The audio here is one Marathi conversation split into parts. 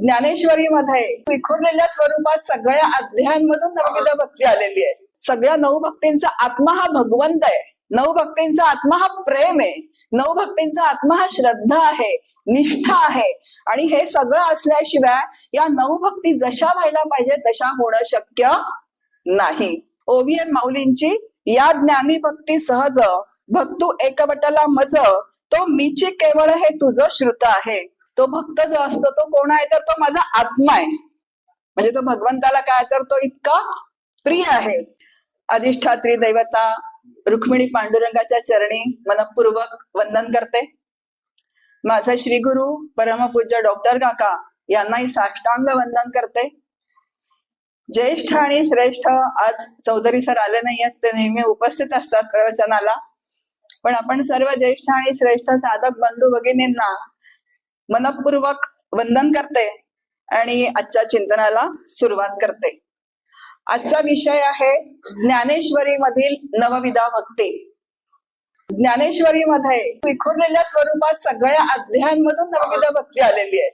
ज्ञानेश्वरीमध्ये विखुरलेल्या स्वरूपात सगळ्या अध्यायांमधून नवविध भक्ती आलेली आहे. सगळ्या नऊ भक्तींचा आत्मा हा भगवंत आहे. नऊ भक्तींचा आत्मा हा प्रेम आहे. नऊ भक्तींचा आत्मा हा श्रद्धा आहे, निष्ठा आहे. आणि हे सगळं असल्याशिवाय या नऊ भक्ती जशा व्हायला पाहिजे तशा होणं शक्य नाही. OVM माऊलींची या ज्ञानी भक्ती सहज भक्तू एकवटला मज तो मीची केवळ हे तुझं श्रुत आहे. तो भक्त जो असतो तो कोण आहे तर तो माझा आत्मा आहे. म्हणजे तो भगवंताला काय तर तो इतका प्रिय आहे. अधिष्ठात्री दैवता रुक्मिणी पांडुरंगाच्या चरणी मनपूर्वक वंदन करते. माझे श्री गुरु परमपूज्य डॉक्टर काका यांनाही साष्टांग वंदन करते. ज्येष्ठ आणि श्रेष्ठ आज चौधरी सर आले नाहीयेत, ते नेहमी उपस्थित असतात प्रवचनाला. पण आपण सर्व ज्येष्ठ आणि श्रेष्ठ साधक बंधू भगिनींना मनपूर्वक वंदन करते आणि आजच्या चिंतनाला सुरुवात करते. आजचा विषय आहे ज्ञानेश्वरी मधील नवविधा भक्ती. ज्ञानेश्वरीमध्ये विखुरलेल्या स्वरूपात सगळ्या अध्यायांमधून नवविधा भक्ती आलेली आहे.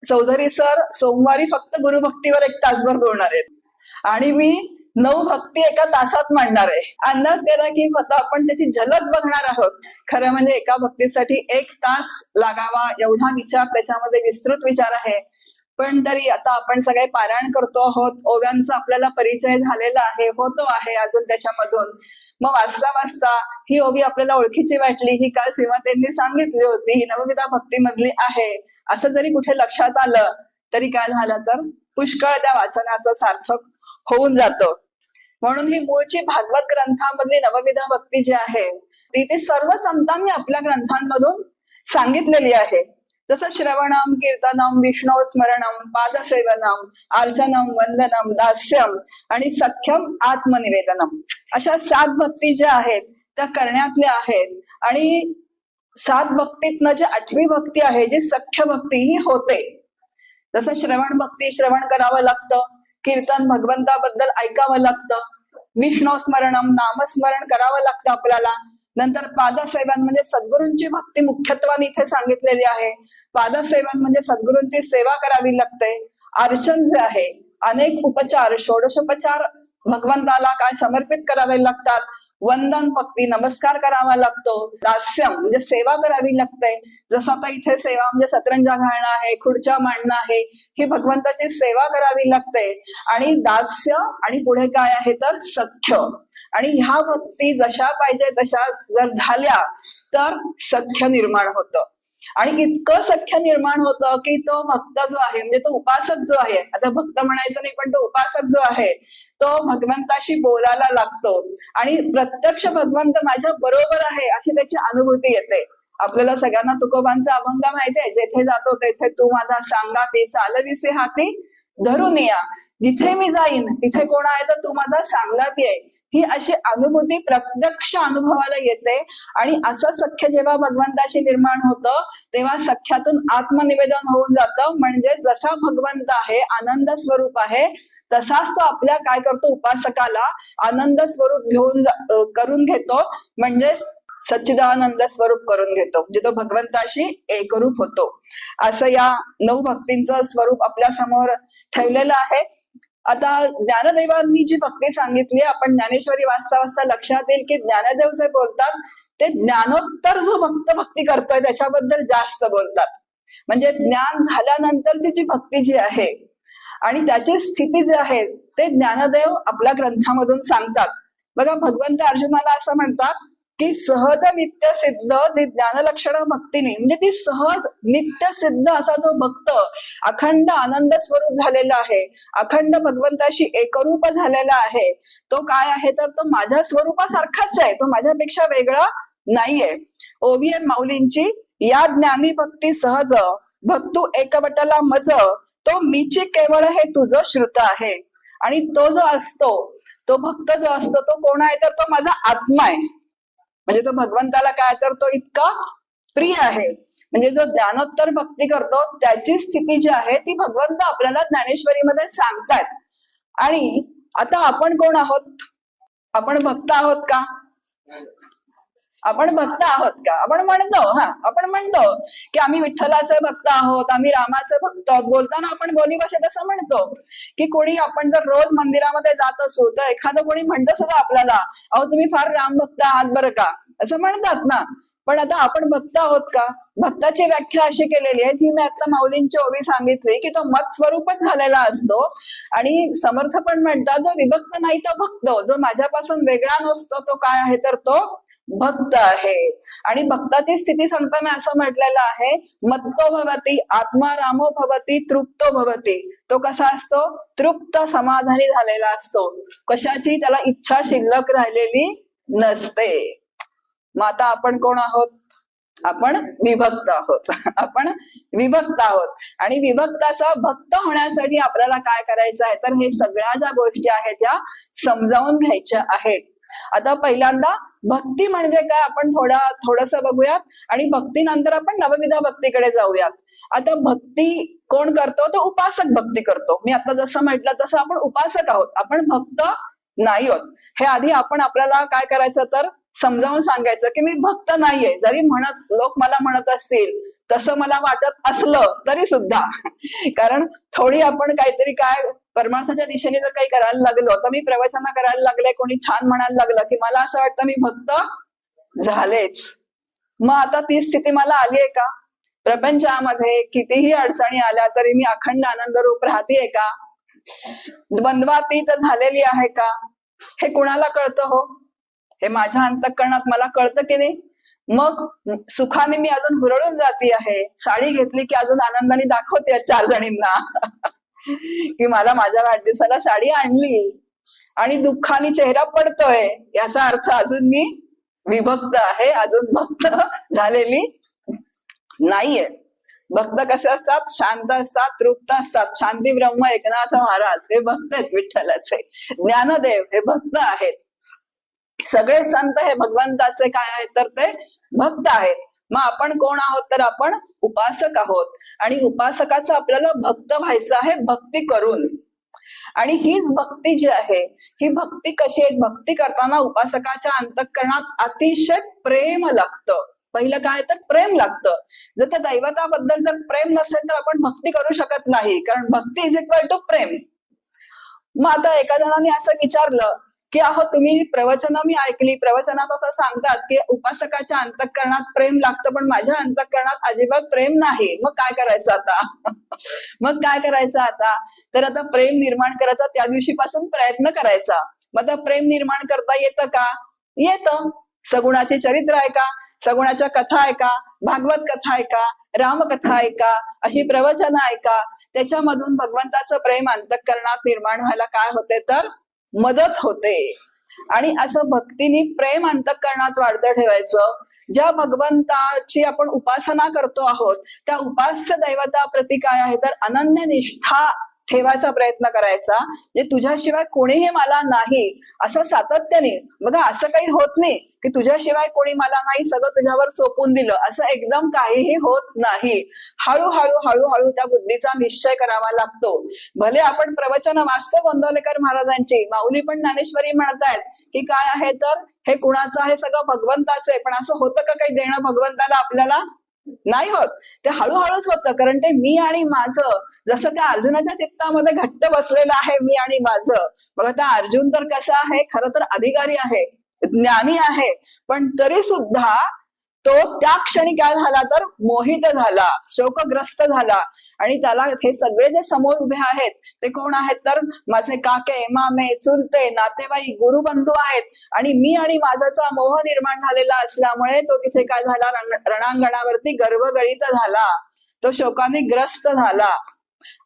चौधरी सर सोमवारी फक्त गुरुभक्तीवर 1 तासभर बोलणार आहेत आणि मी 9 भक्ती एका तासात मांडणार आहे. अंदाज केला की आता आपण त्याची झलक बघणार आहोत. खरं म्हणजे एका भक्तीसाठी 1 तास लागावा एवढा विचार त्याच्यामध्ये विस्तृत विचार आहे. पण तरी आता आपण सगळे पारायण करतो आहोत. ओव्यांचा आपल्याला परिचय झालेला आहे, होतो आहे अजून त्याच्यामधून. मग वाचता वाचता ही ओवी आपल्याला ओळखीची वाटली. ही काल सीमाताईंनी सांगितली होती, ही नवविधा भक्ती मधली आहे असं जरी कुठे लक्षात आलं तरी काय झालं तर पुष्कळ त्या वाचनाचं सार्थक होऊन जातं. म्हणून ही मूळची भागवत ग्रंथामधली नवविधा भक्ती जी आहे ती सर्व संतांनी आपल्या ग्रंथांमधून सांगितलेली आहे. जसं श्रवणम, कीर्तनम, विष्णू स्मरणम, पादसेवनम, अर्चनम, वंदनम, दास्यम आणि सख्यम आत्मनिवेदनम अशा 7 भक्ती ज्या आहेत त्या करण्यातल्या आहेत. आणि 7 भक्तीतनं जे 8वी भक्ती आहे जी सख्य भक्ती ही होते. जसं श्रवण भक्ती श्रवण करावं लागतं, कीर्तन भगवंताबद्दल ऐकावं लागतं, विष्णू स्मरणम नामस्मरण करावं लागतं आपल्याला. नंतर पादसेवन म्हणजे सद्गुरूंची भक्ती मुख्यत्वाने इथे सांगितलेली आहे. पादसेवन म्हणजे सद्गुरूंची सेवा करावी लागते. अर्चन जे आहे अनेक उपचार, षोडशोपचार भगवंताला काय समर्पित करावे लागतात. वंदन भक्ती नमस्कार करावा लागतो. दास्यम म्हणजे सेवा करावी लागते. जसं आता इथे सेवा म्हणजे सतरंजा घालणं आहे, खुर्च्या मांडणं आहे, ही भगवंताची सेवा करावी लागते. आणि दास्य आणि पुढे काय आहे तर सख्य. आणि ह्या भक्ती जशा पाहिजे तशा जर झाल्या तर सख्य निर्माण होतं. आणि इतकं सख्य निर्माण होतं की तो भक्त जो आहे म्हणजे तो उपासक जो आहे, आता भक्त म्हणायचं नाही पण तो उपासक जो आहे तो भगवंताशी बोलायला लागतो आणि प्रत्यक्ष भगवंत माझ्या बरोबर आहे अशी त्याची अनुभूती येते. आपल्याला सगळ्यांना तुकोबांचा अभंग माहितीये, जेथे जातो तेथे तू माझा सांगाती, चालविसे हाती धरून या. जिथे मी जाईन तिथे कोण आहे तर तू माझा सांगाती आहे. ही अशी अनुभूती प्रत्यक्ष अनुभवाला येते. आणि असं सख्य जेव्हा भगवंताशी निर्माण होतं तेव्हा सख्यातून आत्मनिवेदन होऊन जातं. म्हणजे जसा भगवंत आहे आनंद स्वरूप आहे तसाच तो आपल्या काय करतो उपासकाला आनंद स्वरूप करून घेतो. म्हणजे सच्चिदानंद स्वरूप करून घेतो. म्हणजे तो भगवंताशी एकरूप होतो. असं या 9 भक्तींचं स्वरूप आपल्या समोर ठेवलेलं आहे. आता ज्ञानदेवांनी जी भक्ती सांगितली आपण ज्ञानेश्वरी वाचता वाचता लक्षात येईल की ज्ञानदेव जे बोलतात ते ज्ञानोत्तर जो भक्त भक्ती करतोय त्याच्याबद्दल जास्त बोलतात. म्हणजे ज्ञान झाल्यानंतरची जी भक्ती जी आहे आणि त्याची स्थिती जी आहे ते ज्ञानदेव आपल्या ग्रंथामधून सांगतात. बघा भगवंत अर्जुनाला असं म्हणतात की सहज नित्य सिद्ध जी ज्ञानलक्षण भक्तीने म्हणजे ती सहज नित्य सिद्ध असा जो भक्त अखंड आनंद स्वरूप झालेला आहे, अखंड भगवंताशी एकरूप झालेला आहे, तो काय आहे तर तो माझ्या स्वरूपासारखाच आहे, तो माझ्यापेक्षा वेगळा नाहीये. OVM माऊलींची या ज्ञानी भक्ती सहज भक्तू एकवटला मज तो मीची केवळ हे तुझं श्रुत आहे. आणि तो जो असतो तो भक्त जो असतो तो कोण आहे तर तो माझा आत्मा आहे. म्हणजे तो भगवंताला काय तर तो इतका प्रिय आहे. म्हणजे जो ज्ञानोत्तर भक्ती करतो त्याची स्थिती जी आहे ती भगवंत आपल्याला ज्ञानेश्वरीमध्ये सांगतात. आणि आता आपण कोण आहोत? आपण भक्त आहोत का? आपण भक्त आहोत का? आपण म्हणतो की आम्ही विठ्ठलाचे भक्त आहोत, आम्ही रामाचे भक्त आहोत. बोलताना आपण बोली भाषेत असं म्हणतो की कोणी आपण जर रोज मंदिरामध्ये जात असू तर एखादं कोणी म्हणतं सुद्धा आपल्याला, अहो तुम्ही फार राम भक्त आहात बरं का, असं म्हणतात ना. पण आता आपण भक्त आहोत का? भक्ताची व्याख्या अशी केलेली आहे, जी मी आता माऊलींची ओवी सांगितली, की तो मत स्वरूपच झालेला असतो. आणि समर्थ पण म्हणतात, जो विभक्त नाही तो भक्त, जो माझ्यापासून वेगळा नसतो तो काय आहे तर तो भक्त आहे. आणि भक्ताची स्थिती सांगताना असं म्हटलेलं आहे, मत्तो भवती आत्मा रामो भवती तृप्तो भवती. तो कसा असतो? तृप्त समाधानी झालेला असतो, कशाची त्याला इच्छा शिल्लक राहिलेली नसते. मग आता आपण कोण आहोत? आपण विभक्त आहोत. आपण विभक्त आहोत. आणि विभक्ताचा भक्त होण्यासाठी आपल्याला काय करायचं आहे तर हे सगळ्या ज्या गोष्टी आहेत त्या समजावून घ्यायच्या आहेत. आता पहिल्यांदा भक्ती म्हणजे काय आपण थोडस बघूयात, आणि भक्तीनंतर आपण नवविध भक्तीकडे जाऊयात. आता भक्ती कोण करतो? तो उपासक भक्ती करतो. मी आता जसं म्हटलं तसं आपण उपासक आहोत, आपण भक्त नाही आहोत. हे आधी आपण आपल्याला काय करायचं तर समजावून सांगायचं की मी भक्त नाहीये. जरी लोक मला म्हणत असतील, तसं मला वाटत असलं तरी सुद्धा, कारण थोडी आपण काहीतरी काय परमार्थाच्या दिशेने जर काही करायला लागलो, तर मी प्रवचन करायला लागले, कोणी छान म्हणायला लागलं की मला असं वाटतं मी भक्त झालेच. मग आता ती स्थिती मला आली आहे का? प्रपंचामध्ये कितीही अडचणी आल्या तरी मी अखंड आनंद रूप राहतेय का? द्वंद्वातीत झालेली आहे का? हे कुणाला कळतं हो? हे माझ्या अंतःकरणात मला कळतं की नाही? मग सुखाने मी अजून हुरळून जाती आहे, साडी घेतली की अजून आनंदाने दाखवते 4 जणींना की मला माझ्या वाढदिवसाला साडी आणली, आणि दुःखाने चेहरा पडतोय, याचा अर्थ अजून मी विभक्त आहे, अजून भक्त झालेली नाहीये. भक्त कसे असतात? शांत असतात, तृप्त असतात. शांती ब्रह्म एकनाथ महाराज हे भक्त आहेत विठ्ठलाचे. ज्ञानदेव हे भक्त आहेत. सगळे संत हे भगवंताचे काय आहेत तर ते भक्त आहेत. मग आपण कोण आहोत तर आपण उपासक आहोत. आणि उपासकाचं आपल्याला भक्त व्हायचं आहे भक्ती करून. आणि हीच भक्ती जी आहे, ही भक्ती कशी आहे? भक्ती करताना उपासकाच्या अंतःकरणात अतिशय प्रेम लागतं. पहिलं काय तर प्रेम लागतं. जर त्या दैवताबद्दल जर प्रेम नसेल तर आपण भक्ती करू शकत नाही, कारण भक्ती इज इक्वल टू प्रेम. मग आता एका जणाने असं विचारलं की अहो तुम्ही प्रवचनं मी ऐकली, प्रवचनात असं सांगतात की उपासकाच्या अंतःकरणात प्रेम लागतं, पण माझ्या अंतःकरणात अजिबात प्रेम नाही. मग काय करायचं आता? मग काय करायचं आता? तर आता प्रेम निर्माण करायचा त्या दिवशीपासून प्रयत्न करायचा. मग आता प्रेम निर्माण करता येतं का? येतं. सगुणाचे चरित्र आहे का? सगुणाच्या कथा ऐका, भागवत कथा ऐका, रामकथा ऐका, अशी प्रवचनं ऐका. त्याच्यामधून भगवंताचं प्रेम अंतःकरणात निर्माण व्हायला काय होते तर मदत होते. आणि असं भक्तीने प्रेम अंतःकरणात वाढतं ठेवायचं. ज्या भगवंताची आपण उपासना करतो आहोत त्या उपास्य दैवताप्रती काय आहे तर अनन्य निष्ठा ठेवायचा प्रयत्न करायचा. जे तुझ्याशिवाय कोणीही मला नाही असं सातत्याने. बघा, असं काही होत नाही की तुझ्याशिवाय कोणी मला नाही, सगळं तुझ्यावर सोपून दिलं, असं एकदम काहीही होत नाही. हळूहळू हळूहळू त्या बुद्धीचा निश्चय करावा लागतो. भले आपण प्रवचन वाचतो गोंदवलेकर महाराजांची, माऊली पण ज्ञानेश्वरी म्हणतायत की काय आहे तर हे कुणाचं आहे? सगळं भगवंताचं आहे. पण असं होतं का काही देणं भगवंताला आपल्याला? नाही होत. ते हळूहळूच होतं, कारण ते मी आणि माझं जसं त्या अर्जुनाच्या चित्तामध्ये घट्ट बसलेलं आहे, मी आणि माझं. बघा, त्या अर्जुन तर कसा आहे, खरं तर अधिकारी आहे, ज्ञानी आहे, पण तरी सुद्धा तो त्या क्षणी काय झाला तर मोहित झाला, शोकग्रस्त झाला. आणि त्याला हे सगळे जे समोर उभे आहेत ते कोण आहेत तर माझे काके, मामे, चुलते, नातेवाईक, गुरुबंधू आहेत. आणि मी आणि माझाचा मोह निर्माण झालेला असल्यामुळे तो तिथे काय झाला, रणांगणावरती गर्भगळीत झाला, तो शोकाने ग्रस्त झाला.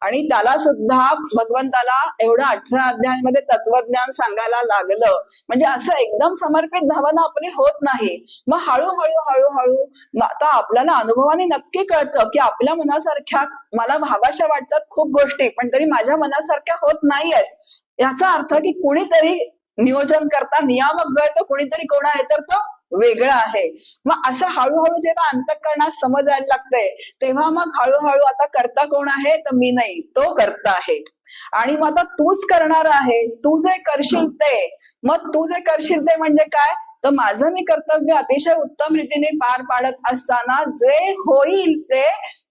आणि त्याला सुद्धा भगवंताला एवढं 18 अध्यायांमध्ये तत्वज्ञान सांगायला लागलं. म्हणजे असं एकदम समर्पित भावना आपली होत नाही. मग हळूहळू हळूहळू आता आपल्याला अनुभवाने नक्की कळतं की आपल्या मनासारख्या मला भावाशा वाटतात खूप गोष्टी, पण तरी माझ्या मनासारख्या होत नाहीयेत. याचा अर्थ की कुणीतरी नियोजन करता, नियामक जो आहे तो कुणीतरी कोण आहे तर तो वेगळं आहे. मग असं हळूहळू जेव्हा अंतःकरणात समज यायला लागतंय तेव्हा मग हळूहळू आता करता कोण आहे तर मी नाही, तो करता आहे. आणि मग आता तूच करणार आहे, तू जे करशील ते. मग तू जे करशील ते म्हणजे काय तर माझं मी कर्तव्य अतिशय उत्तम रीतीने पार पाडत असताना जे होईल ते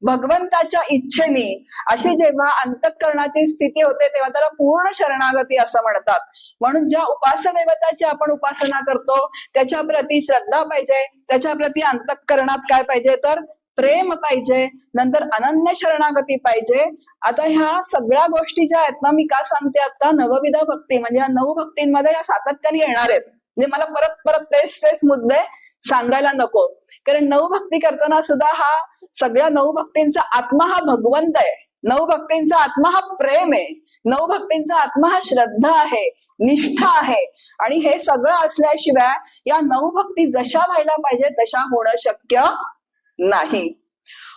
भगवंताच्या इच्छेने, अशी जेव्हा अंतःकरणाची स्थिती होते तेव्हा त्याला पूर्ण शरणागती असं म्हणतात. म्हणून ज्या उपासदेवताची आपण उपासना करतो त्याच्या प्रती श्रद्धा पाहिजे, त्याच्या प्रती अंतःकरणात काय पाहिजे तर प्रेम पाहिजे, नंतर अनन्य शरणागती पाहिजे. आता ह्या सगळ्या गोष्टी ज्या आहेत ना, मी का सांगते आता, नवविध भक्ती म्हणजे या 9 भक्तींमध्ये या सातत्याने येणार आहेत. म्हणजे मला परत परत तेच मुद्दे सांगायला नको, कारण 9 भक्ती करताना सुद्धा हा सगळ्या 9 भक्तींचा आत्मा हा भगवंत आहे. 9 भक्तींचा आत्मा हा प्रेम आहे. 9 भक्तींचा आत्मा हा श्रद्धा आहे, निष्ठा आहे. आणि हे सगळं असल्याशिवाय या 9 भक्ती जशा व्हायला पाहिजे तशा होणं शक्य नाही.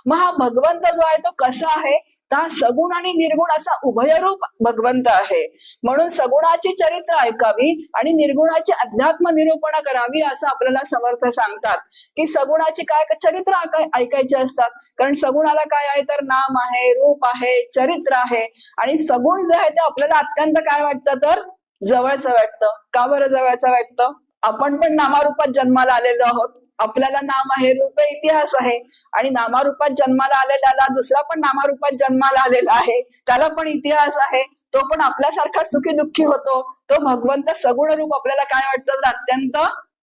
मग हा भगवंत जो आहे तो कसा आहे, तर सगुण आणि निर्गुण असा उभयरूप भगवंत आहे. म्हणून सगुणाची चरित्र ऐकावी आणि निर्गुणाची अध्यात्म निरूपण करावी असं आपल्याला समर्थ सांगतात. की सगुणाची काय चरित्र ऐकायची असतात, कारण सगुणाला काय आहे तर नाम आहे, रूप आहे, चरित्र आहे. आणि सगुण जे आहे ते आपल्याला अत्यंत काय वाटतं तर जवळचं वाटतं. का बरं जवळचं वाटतं? आपण पण नामारूपात जन्माला आलेलो आहोत. आपल्याला नाम आहे, रूप आहे, इतिहास आहे. आणि नामारूपात जन्माला आलेल्याला दुसरा पण नामारूपात जन्माला आलेला आहे, त्याला पण इतिहास आहे. तो पण आपल्यासारखा सुखी दुःखी होतो. तो भगवंत सगुण रूप आपल्याला काय वाटतं तर अत्यंत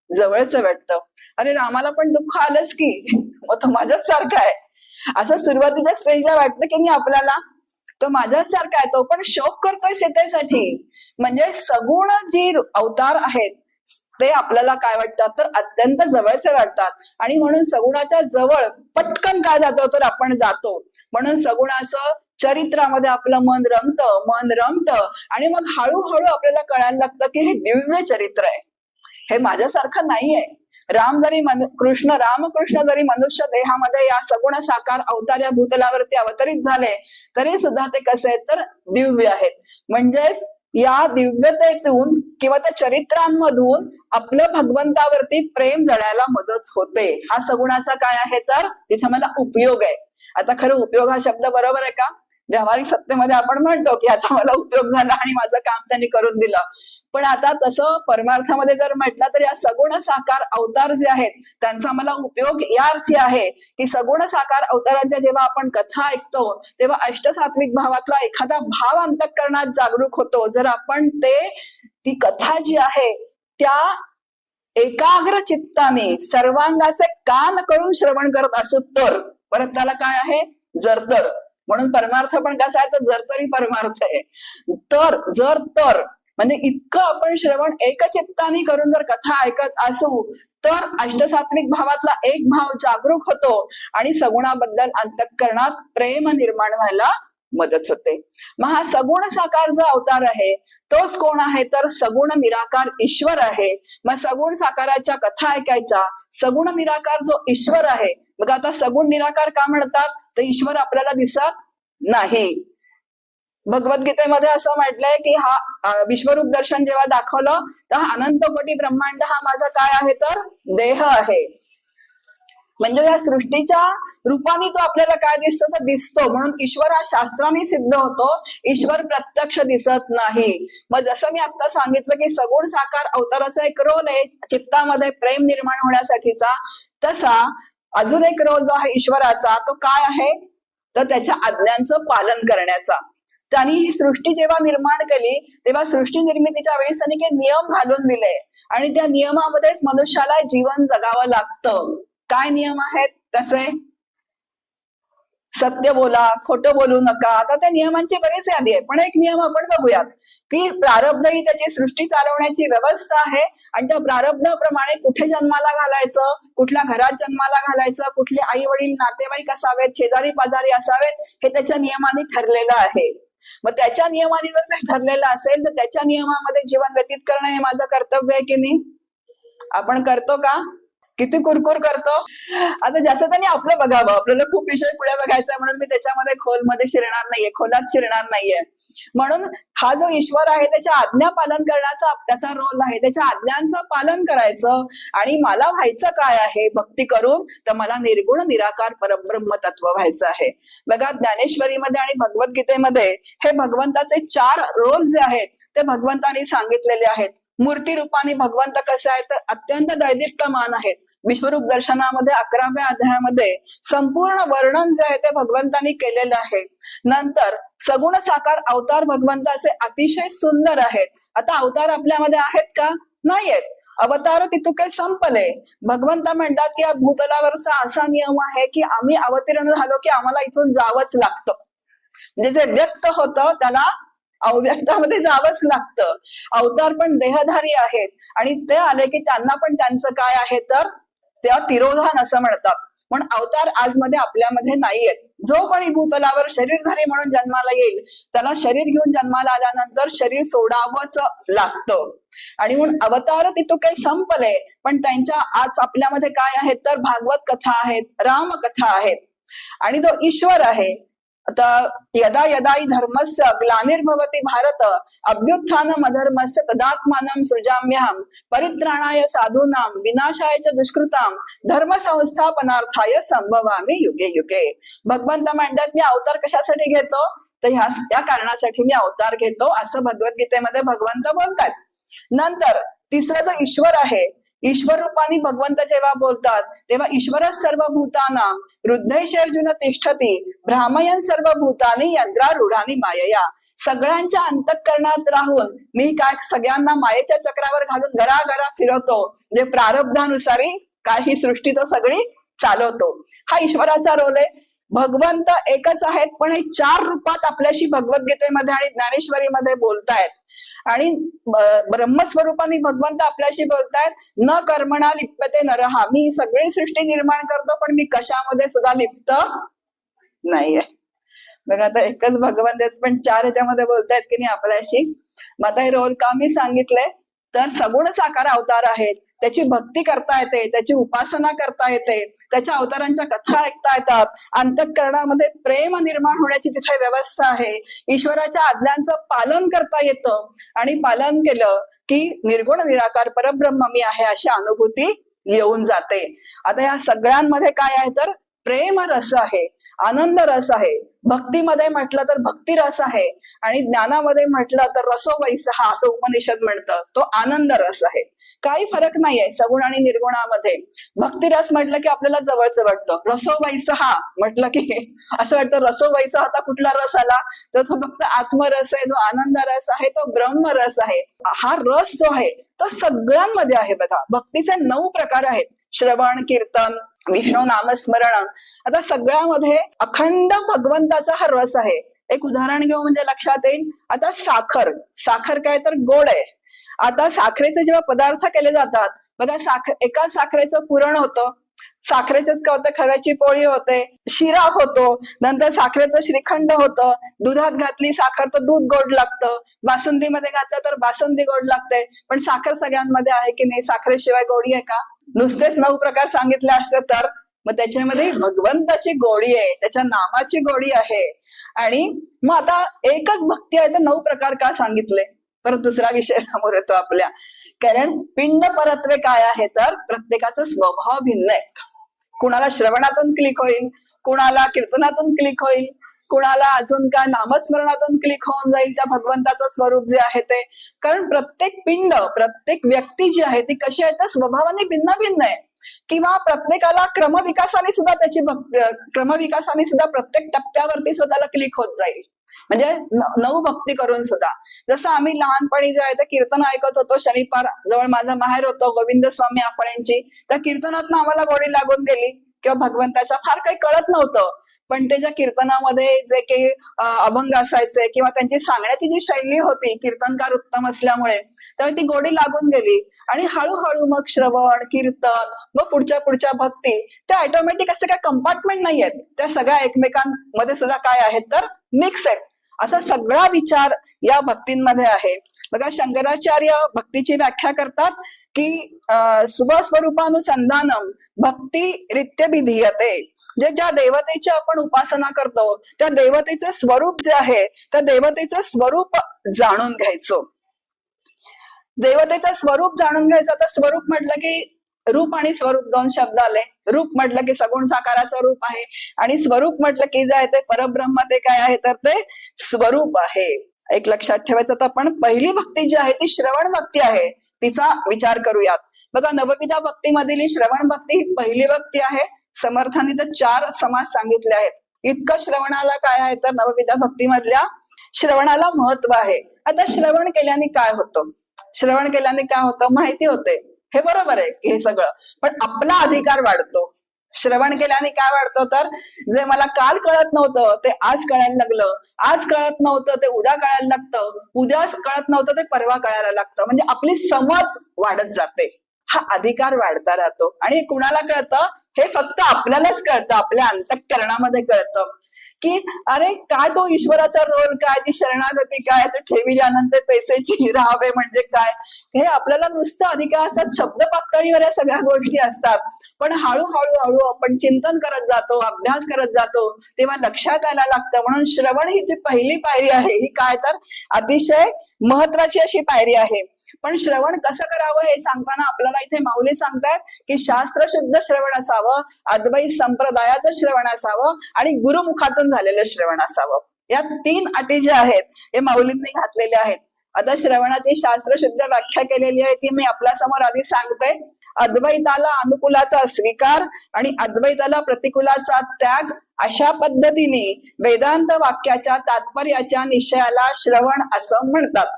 जवळचं वाटतं. अरे रामाला पण दुःख आलंच की, मग तो माझ्याच सारखा आहे असं सुरुवातीच्या स्टेजला वाटतं की नाही आपल्याला, तो माझ्याच सारखा आहे, तो पण शोक करतोय सीतेसाठी. म्हणजे सगुण जी अवतार आहेत ते आपल्याला काय वाटतात तर अत्यंत जवळचे वाटतात. आणि म्हणून सगुणाच्या जवळ पटकन काय जातो तर आपण जातो. म्हणून सगुणाचं चरित्रामध्ये आपलं मन रमतं आणि मग हळूहळू आपल्याला कळायला लागतं की हे दिव्य चरित्र आहे, हे माझ्यासारखं नाहीये. रामकृष्ण जरी मनुष्य देहामध्ये या सगुण साकार अवतार या भूतलावरती अवतरित झाले तरी सुद्धा ते कसे आहेत तर दिव्य आहेत. म्हणजेच या दिव्यतेतून किंवा त्या चरित्रांमधून आपलं भगवंतावरती प्रेम जडायला मदत होते. हा सगुणाचा काय आहे तर तिथे मला उपयोग आहे. आता खरं उपयोग हा शब्द बरोबर आहे का? व्यावहारिक सत्तेमध्ये आपण म्हणतो की याचा मला उपयोग झाला आणि माझं काम त्यांनी करून दिलं. पण आता तसं परमार्थामध्ये जर म्हटलं तर या सगुण साकार अवतार जे आहेत त्यांचा मला उपयोग या अर्थी आहे की सगुण साकार अवतारांच्या जेव्हा आपण कथा ऐकतो तेव्हा अष्टसात्विक भावातला एखादा भाव अंतःकरणात जागरूक होतो. जर आपण ती कथा जी आहे त्या एकाग्र चित्ताने सर्वांगाचे कान करून श्रवण करत असू तर परत त्याला काय आहे जरतर. म्हणून परमार्थ पण कसा आहे तर जरतरी परमार्थ आहे. तर म्हणजे इतकं आपण श्रवण एकचित्ताने करून जर कथा ऐकत असू तर अष्टसात्विक भावातला एक भाव जागरूक होतो आणि सगुणाबद्दल अंतःकरणात प्रेम निर्माण व्हायला मदत होते. मग हा सगुण साकार जो अवतार आहे तोच कोण आहे तर सगुण निराकार ईश्वर आहे. मग सगुण साकाराच्या कथा ऐकायच्या. सगुण निराकार जो ईश्वर आहे, मग आता सगुण निराकार का म्हणतात तर ईश्वर आपल्याला दिसत नाही. भगवद्गीतेमध्ये असं म्हटलंय की हा विश्वरूप दर्शन जेव्हा दाखवलं तर अनंत कोटी ब्रह्मांड हा माझा काय आहे तर देह आहे. म्हणजे या सृष्टीच्या रूपाने तो आपल्याला काय दिसतो तर दिसतो. म्हणून ईश्वर हा शास्त्राने सिद्ध होतो, ईश्वर प्रत्यक्ष दिसत नाही. मग जसं मी आता सांगितलं की सगुण साकार अवताराचा एक रोल आहे चित्तामध्ये प्रेम निर्माण होण्यासाठीचा, तसा अजून एक रोल जो आहे ईश्वराचा तो काय आहे तर त्याच्या आज्ञांचं पालन करण्याचा. त्यांनी ही सृष्टी जेव्हा निर्माण केली तेव्हा सृष्टी निर्मितीच्या वेळेस त्यांनी काही नियम घालून दिले आणि त्या नियमामध्येच मनुष्याला जीवन जगावं लागतं. काय नियम आहेत तसे? सत्य बोला, खोटं बोलू नका. आता त्या नियमांची बरीच यादी आहे, पण एक नियम आपण बघूयात की प्रारब्ध ही त्याची सृष्टी चालवण्याची व्यवस्था आहे आणि त्या प्रारब्धाप्रमाणे कुठे जन्माला घालायचं, कुठल्या घरात जन्माला घालायचं, कुठले आई वडील नातेवाईक असावेत, शेजारी पाजारी असावेत, हे त्याच्या नियमाने ठरलेलं आहे. मग त्याच्या नियमाने जर ठरलेलं असेल तर त्याच्या नियमामध्ये जीवन व्यतीत करणं हे माझं कर्तव्य आहे की नाही? आपण करतो का? किती कुरकुर करतो. आता जास्त त्यांनी आपलं बघावं, आपल्याला खूप विषय पुढे बघायचा म्हणून मी त्याच्यामध्ये खोलात शिरणार नाहीये. म्हणून हा जो ईश्वर आहे त्याच्या आज्ञा पालन करण्याचा त्याचा रोल आहे. त्याच्या आज्ञांचं पालन करायचं आणि मला व्हायचं काय आहे भक्ती करून तर मला निर्गुण निराकार परब्रह्म तत्व व्हायचं आहे. बघा ज्ञानेश्वरीमध्ये आणि भगवद्गीतेमध्ये हे भगवंताचे 4 रोल जे आहेत ते भगवंतांनी सांगितलेले आहेत. मूर्ती रूपाने भगवंत कसे आहेत तर अत्यंत दैदिप्यमान आहेत. विश्वरूप दर्शनामध्ये 11व्या अध्यायामध्ये संपूर्ण वर्णन जे आहे ते भगवंतांनी केलेलं आहे. नंतर सगुण साकार अवतार भगवंताचे अतिशय सुंदर आहेत. आता अवतार आपल्यामध्ये आहेत का? नाहीयेत. अवतार तितुके संपले. भगवंत म्हणतात की या भूतलावरचा असा नियम आहे की आम्ही अवतीर्ण झालो की आम्हाला इथून जावंच लागतं. म्हणजे जे व्यक्त होतं त्याला अव्यक्तामध्ये जावंच लागतं. अवतार पण देहधारी आहेत आणि ते आले की त्यांना पण त्यांचं काय आहे तर त्या तिरोधान असं म्हणतात. पण अवतार आजमध्ये आपल्यामध्ये नाहीयेत. जो कोणी भूतलावर शरीरधारी म्हणून जन्माला येईल त्याला शरीर घेऊन जन्माला आल्यानंतर शरीर सोडावंच लागतं. आणि म्हणून अवतार तिथं काही संपले, पण त्यांच्या आज आपल्यामध्ये काय आहेत तर भागवत कथा आहेत, रामकथा आहेत आणि तो ईश्वर आहे. आता यदा यदा हि धर्मस्य ग्लानिर्भवति भारत अभ्युत्थानम् अधर्मस्य तदात्मानं सृजाम्यहं परित्राणाय साधूनां विनाशाय च दुष्कृतां धर्म संस्थापनार्थाय संभवामि युगे युगे. भगवंत म्हणतात मी अवतार कशासाठी घेतो तर या कारणासाठी मी अवतार घेतो असं भगवद्गीतेमध्ये भगवंत बोलतात. नंतर तिसरा जो ईश्वर आहे, ईश्वर रूपाने भगवंत जेव्हा बोलतात तेव्हा ईश्वरच सर्वभूतानां हृदयेषु अर्जुन तिष्ठति भ्रामयन् सर्वभूतानि यंत्रारूढानि मायया. सगळ्यांच्या अंतःकरणात राहून मी काय सगळ्यांना मायेच्या चक्रावर घालून घराघरा फिरवतो. जे प्रारब्धानुसारी काय ही सृष्टी तो सगळी चालवतो. हा ईश्वराचा रोल आहे. भगवंत एकच आहेत पण हे 4 रूपात आपल्याशी भगवद्गीतेमध्ये आणि ज्ञानेश्वरीमध्ये बोलतायत. आणि ब्रह्मस्वरूपाने भगवंत आपल्याशी बोलतायत. न कर्मणा लिप्यते नरहा. मी सगळी सृष्टी निर्माण करतो पण मी कशामध्ये सुद्धा लिप्त नाहीये. बघा आता एकच भगवंत आहेत पण 4 ह्याच्यामध्ये बोलतायत की नाही आपल्याशी. मग आता हे रोल का मी सांगितलंय तर सगुण साकार अवतार आहेत, त्याची भक्ती करता येते, त्याची उपासना करता येते, त्याच्या अवतारांच्या कथा ऐकता येतात, अंतःकरणामध्ये प्रेम निर्माण होण्याची तिथे व्यवस्था आहे, ईश्वराच्या आज्ञांचं पालन करता येतं आणि पालन केलं की निर्गुण निराकार परब्रह्म मी आहे अशी अनुभूती येऊन जाते. आता या सगळ्यांमध्ये काय आहे तर प्रेम रस आहे, आनंद रस आहे, भक्तीमध्ये म्हटलं तर भक्ती रस आहे आणि ज्ञानामध्ये म्हटलं तर रसो वैसहा असं उपनिषद म्हणतं, तो आनंद रस आहे. काही फरक नाहीये सगुण आणि निर्गुणामध्ये. भक्ती रस म्हटलं की आपल्याला जवळचं वाटतं, रसो वैसहा म्हटलं की असं वाटतं रसो वैसहा आता कुठला रस आला तर तो फक्त आत्मरस आहे, जो आनंद रस आहे, तो ब्रह्म रस आहे. हा रस जो आहे तो सगळ्यांमध्ये आहे. बघा भक्तीचे 9 प्रकार आहेत, श्रवण, कीर्तन, विष्णू नामस्मरण. आता सगळ्यामध्ये अखंड भगवंताचा हा रस आहे. एक उदाहरण घेऊ म्हणजे लक्षात येईल. आता साखर काय तर गोड आहे. आता साखरेचे जेव्हा पदार्थ केले जातात बघा, एका साखरेचं पुरण होतं, साखरेचंच काय होतं खव्याची पोळी होते, शिरा होतो, नंतर साखरेचं श्रीखंड होतं, दुधात घातली साखर तर दूध गोड लागतं, बासुंदीमध्ये घातलं तर बासुंदी गोड लागते. पण साखर सगळ्यांमध्ये आहे की नाही? साखरेशिवाय गोडी आहे का? नुसतेच 9 प्रकार सांगितले असते तर मग त्याच्यामध्ये भगवंताची गोडी आहे, त्याच्या नामाची गोडी आहे. आणि मग आता एकच भक्ती आहे तर 9 प्रकार का सांगितले? परत दुसरा विषय समोर येतो आपल्या. कारण पिंड परत्वे काय आहे तर प्रत्येकाचा स्वभाव भिन्न आहे. कुणाला श्रवणातून क्लिक होईल, कुणाला कीर्तनातून क्लिक होईल, कुणाला अजून काय नामस्मरणातून क्लिक होऊन जाईल त्या भगवंताचं स्वरूप जे आहे ते. कारण प्रत्येक पिंड, प्रत्येक व्यक्ती जी आहे ती कशी आहे तर स्वभावाने भिन्न भिन्न आहे. किंवा प्रत्येकाला क्रमविकासाने सुद्धा प्रत्येक टप्प्यावरती स्वतःला क्लिक होत जाईल. म्हणजे 9 भक्ती करून सुद्धा. जसं आम्ही लहानपणी जे आहे ते कीर्तन ऐकत होतो, शनिवार जवळ माझा माहेर होतो गोविंद स्वामी आपणची, त्या कीर्तनातनं आम्हाला गोडी लागून गेली किंवा भगवंताच्या फार काही कळत नव्हतं. पण ते ज्या कीर्तनामध्ये जे काही अभंग असायचे किंवा त्यांची सांगण्याची जी शैली होती, कीर्तनकार उत्तम असल्यामुळे त्यामुळे ती गोडी लागून गेली. आणि हळूहळू मग श्रवण, कीर्तन, मग पुढच्या भक्ती, त्या ऑटोमॅटिक असे काय कंपार्टमेंट नाही आहेत, त्या सगळ्या एकमेकांमध्ये सुद्धा काय आहेत तर मिक्स आहेत. असा सगळा विचार या भक्तींमध्ये आहे. बघा शंकराचार्य भक्तीची व्याख्या करतात की स्वस्वरूपानुसंधानम भक्ती रित्यभिधीयते. जे ज्या देवतेची आपण उपासना करतो त्या देवतेचं स्वरूप जे आहे त्या देवतेचं स्वरूप जाणून घ्यायचं. देवतेचं स्वरूप जाणून घ्यायचं. तर स्वरूप म्हटलं की रूप आणि स्वरूप 2 शब्द आले. रूप म्हटलं की सगुण साकाराचं रूप आहे आणि स्वरूप म्हटलं की जे आहे ते परब्रह्म, ते काय आहे तर ते स्वरूप आहे. एक लक्षात ठेवायचं. तर पण पहिली भक्ती जी आहे ती श्रवण भक्ती आहे. तिचा विचार करूयात. बघा, नवविधा भक्तीमधील श्रवण भक्ती ही पहिली भक्ती आहे. समर्थांनी तर 4 समास सांगितले आहेत. इतकं श्रवणाला काय आहे तर नवविधा भक्तीमधल्या श्रवणाला महत्व आहे. आता श्रवण केल्याने काय होतं? श्रवण केल्याने काय होतं माहिती होते, हे बरोबर आहे हे सगळं, पण आपला अधिकार वाढतो. श्रवण केल्याने काय वाढतं तर जे मला काल कळत नव्हतं ते आज कळायला लागलं, आज कळत नव्हतं ते उद्या कळायला लागतं, उद्या कळत नव्हतं ते परवा कळायला लागतं. म्हणजे आपली समज वाढत जाते, हा अधिकार वाढता राहतो. आणि कुणाला कळतं? हे फक्त आपल्यालाच कळतं, आपल्या अंतःकरणामध्ये कळतं की अरे काय तो ईश्वराचा रोल काय, ती शरणागती काय, ते ठेविली अनंत पैसेची राहावे म्हणजे काय, हे आपल्याला नुसतं अधिकार असतात, शब्द पातळीवर या सगळ्या गोष्टी असतात. पण हळूहळू आपण चिंतन करत जातो, अभ्यास करत जातो, तेव्हा लक्षात यायला लागतं. म्हणून श्रवण ही जी पहिली पायरी आहे ही काय तर अतिशय महत्वाची अशी पायरी आहे. पण श्रवण कसं करावं हे सांगताना आपल्याला इथे माऊली सांगतात की शास्त्र शुद्ध श्रवण असावं, अद्वैत संप्रदायाचं श्रवण असावं आणि गुरुमुखातून झालेलं श्रवण असावं. या 3 अटी ज्या आहेत हे माऊलींनी घातलेल्या आहेत. आता श्रवणाची शास्त्र शुद्ध व्याख्या केलेली आहे ती मी आपल्या समोर आधी सांगते. अद्वैताला अनुकूलाचा स्वीकार आणि अद्वैताला प्रतिकूलाचा त्याग, अशा पद्धतीने वेदांत वाक्याच्या तात्पर्याच्या निश्चयाला श्रवण असं म्हणतात.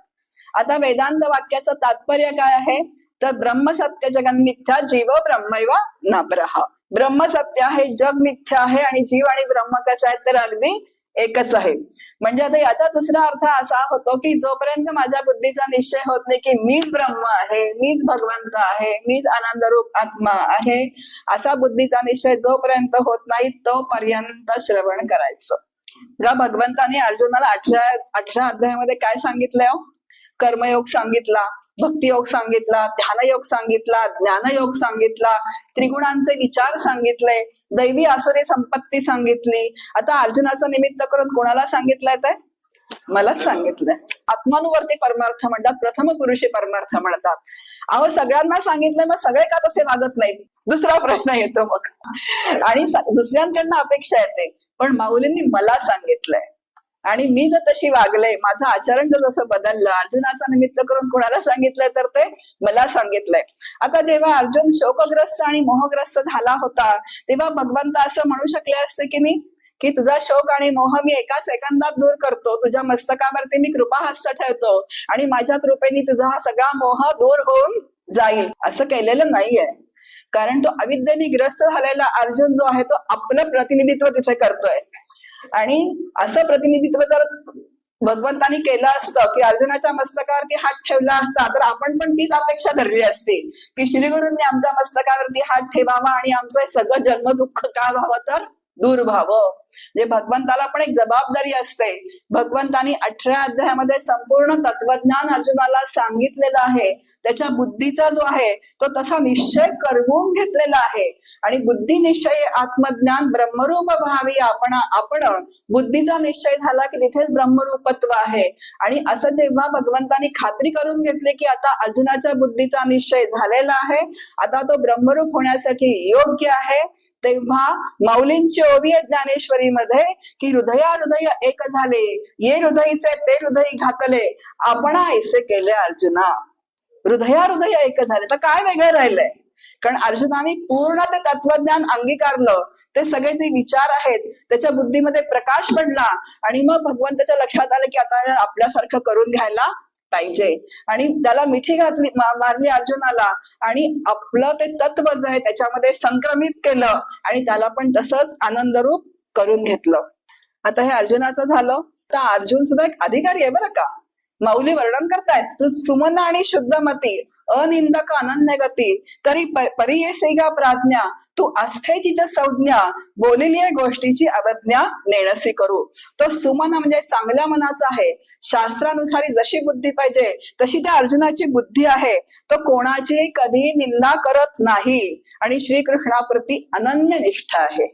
आता वेदांत वाक्याचं तात्पर्य काय आहे तर ब्रह्मसत्य जगन मिथ्या, जीव ब्रह्मैव नापरः. ब्रह्मसत्य आहे, जग मिथ्या आहे आणि जीव आणि ब्रह्म कसं आहे तर अगदी एकच आहे. म्हणजे आता याचा दुसरा अर्थ असा होतो की जोपर्यंत माझ्या बुद्धीचा निश्चय होत नाही की मीच ब्रह्म आहे, मीच भगवंत आहे, मीच आनंदरूप आत्मा आहे, असा बुद्धीचा निश्चय जोपर्यंत होत नाही तोपर्यंत श्रवण करायचं. जेव्हा भगवंताने अर्जुनाला 18 अध्यायामध्ये काय सांगितलंय? कर्मयोग सांगितला, भक्तियोग सांगितला, ध्यानयोग सांगितला, ज्ञानयोग सांगितला, त्रिगुणांचे विचार सांगितले, दैवी आसुरी संपत्ती सांगितली. आता अर्जुनाचं निमित्त करून कोणाला सांगितलंय ते? मलाच सांगितलंय. आत्मानुवर्ती परमार्थ म्हणतात, प्रथम पुरुषी परमार्थ म्हणतात. अहो सगळ्यांना सांगितलंय, मग सगळे का तसे वागत नाहीत? दुसरा प्रश्न येतो मग. आणि दुसऱ्यांकडनं अपेक्षा येते, पण माऊलींनी मला सांगितलंय आणि मी जर तशी वागले, माझं आचरण जर जसं बदललं, अर्जुनाचा निमित्त करून कोणाला सांगितलंय तर ते मला सांगितलंय. आता जेव्हा अर्जुन शोकग्रस्त आणि मोहग्रस्त झाला होता तेव्हा भगवंत असं म्हणू शकले असते की नाही की तुझा शोक आणि मोह मी एका सेकंदात दूर करतो, तुझ्या मस्तकावरती मी कृपाहस्त ठेवतो आणि माझ्या कृपेने तुझा हा सगळा मोह दूर होऊन जाईल. असं केलेलं नाहीये. कारण तो अविद्येने ग्रस्त झालेला अर्जुन जो आहे तो आपलं प्रतिनिधित्व तिथे करतोय. आणि असं प्रतिनिधित्व जर भगवंतानी केलं असतं की अर्जुनाच्या मस्तकावरती हात ठेवला असता तर आपण पण तीच अपेक्षा धरली असती की श्री गुरूंनी आमच्या मस्तकावरती हात ठेवावा आणि आमचं सगळं जन्म दुःख का व्हावं तर दूर व्हावं. म्हणजे भगवंताला पण एक जबाबदारी असते. भगवंतानी 18 अध्यायामध्ये संपूर्ण तत्वज्ञान अर्जुनाला सांगितलेलं आहे. त्याच्या बुद्धीचा जो आहे तो तसा निश्चय करवून घेतलेला आहे आणि बुद्धी निश्चय आत्मज्ञान ब्रह्मरूप भावी आपण बुद्धीचा निश्चय झाला की तिथेच ब्रह्मरूपत्व आहे. आणि असं जेव्हा भगवंतानी खात्री करून घेतली की आता अर्जुनाच्या बुद्धीचा निश्चय झालेला आहे, आता तो ब्रह्मरूप होण्यासाठी योग्य आहे, तेव्हा माऊलींची ओवी आहे ज्ञानेश्वरी मध्ये की हृदय एक झाले, ये हृदयचे ते हृदय घातले, आपण ऐसे केले अर्जुना. हृदय एक झाले तर काय वेगळं राहिलंय? कारण अर्जुनाने पूर्ण ते तत्वज्ञान अंगीकारलं, ते सगळे जे विचार आहेत त्याच्या बुद्धीमध्ये प्रकाश पडला आणि मग भगवंताच्या लक्षात आलं की आता आपल्यासारखं करून घ्यायला पाहिजे. आणि त्याला मिठी घातली, मारली अर्जुनाला आणि आपलं ते तत्व जे आहे त्याच्यामध्ये संक्रमित केलं आणि त्याला पण तसंच आनंदरूप करून घेतलं. आता हे अर्जुनाचं झालं. आता अर्जुन सुद्धा एक अधिकारी आहे बरं का. माऊली वर्णन करतायत, तू सुमन आणि शुद्धमती, अनिंदक अनन्य गती, तरी परियेसेगा प्राज्ञा, तू आस्थेतीत संज्ञा, बोलिली गोष्टीची अवज्ञा नेणसी करू. तो सुमन म्हणजे चांगल्या मनाचा आहे. शास्त्रानुसारी जशी बुद्धी पाहिजे तशी त्या अर्जुनाची बुद्धी आहे. तो कोणाची कधी निंदा करत नाही आणि श्रीकृष्णाप्रती अनन्य निष्ठा आहे.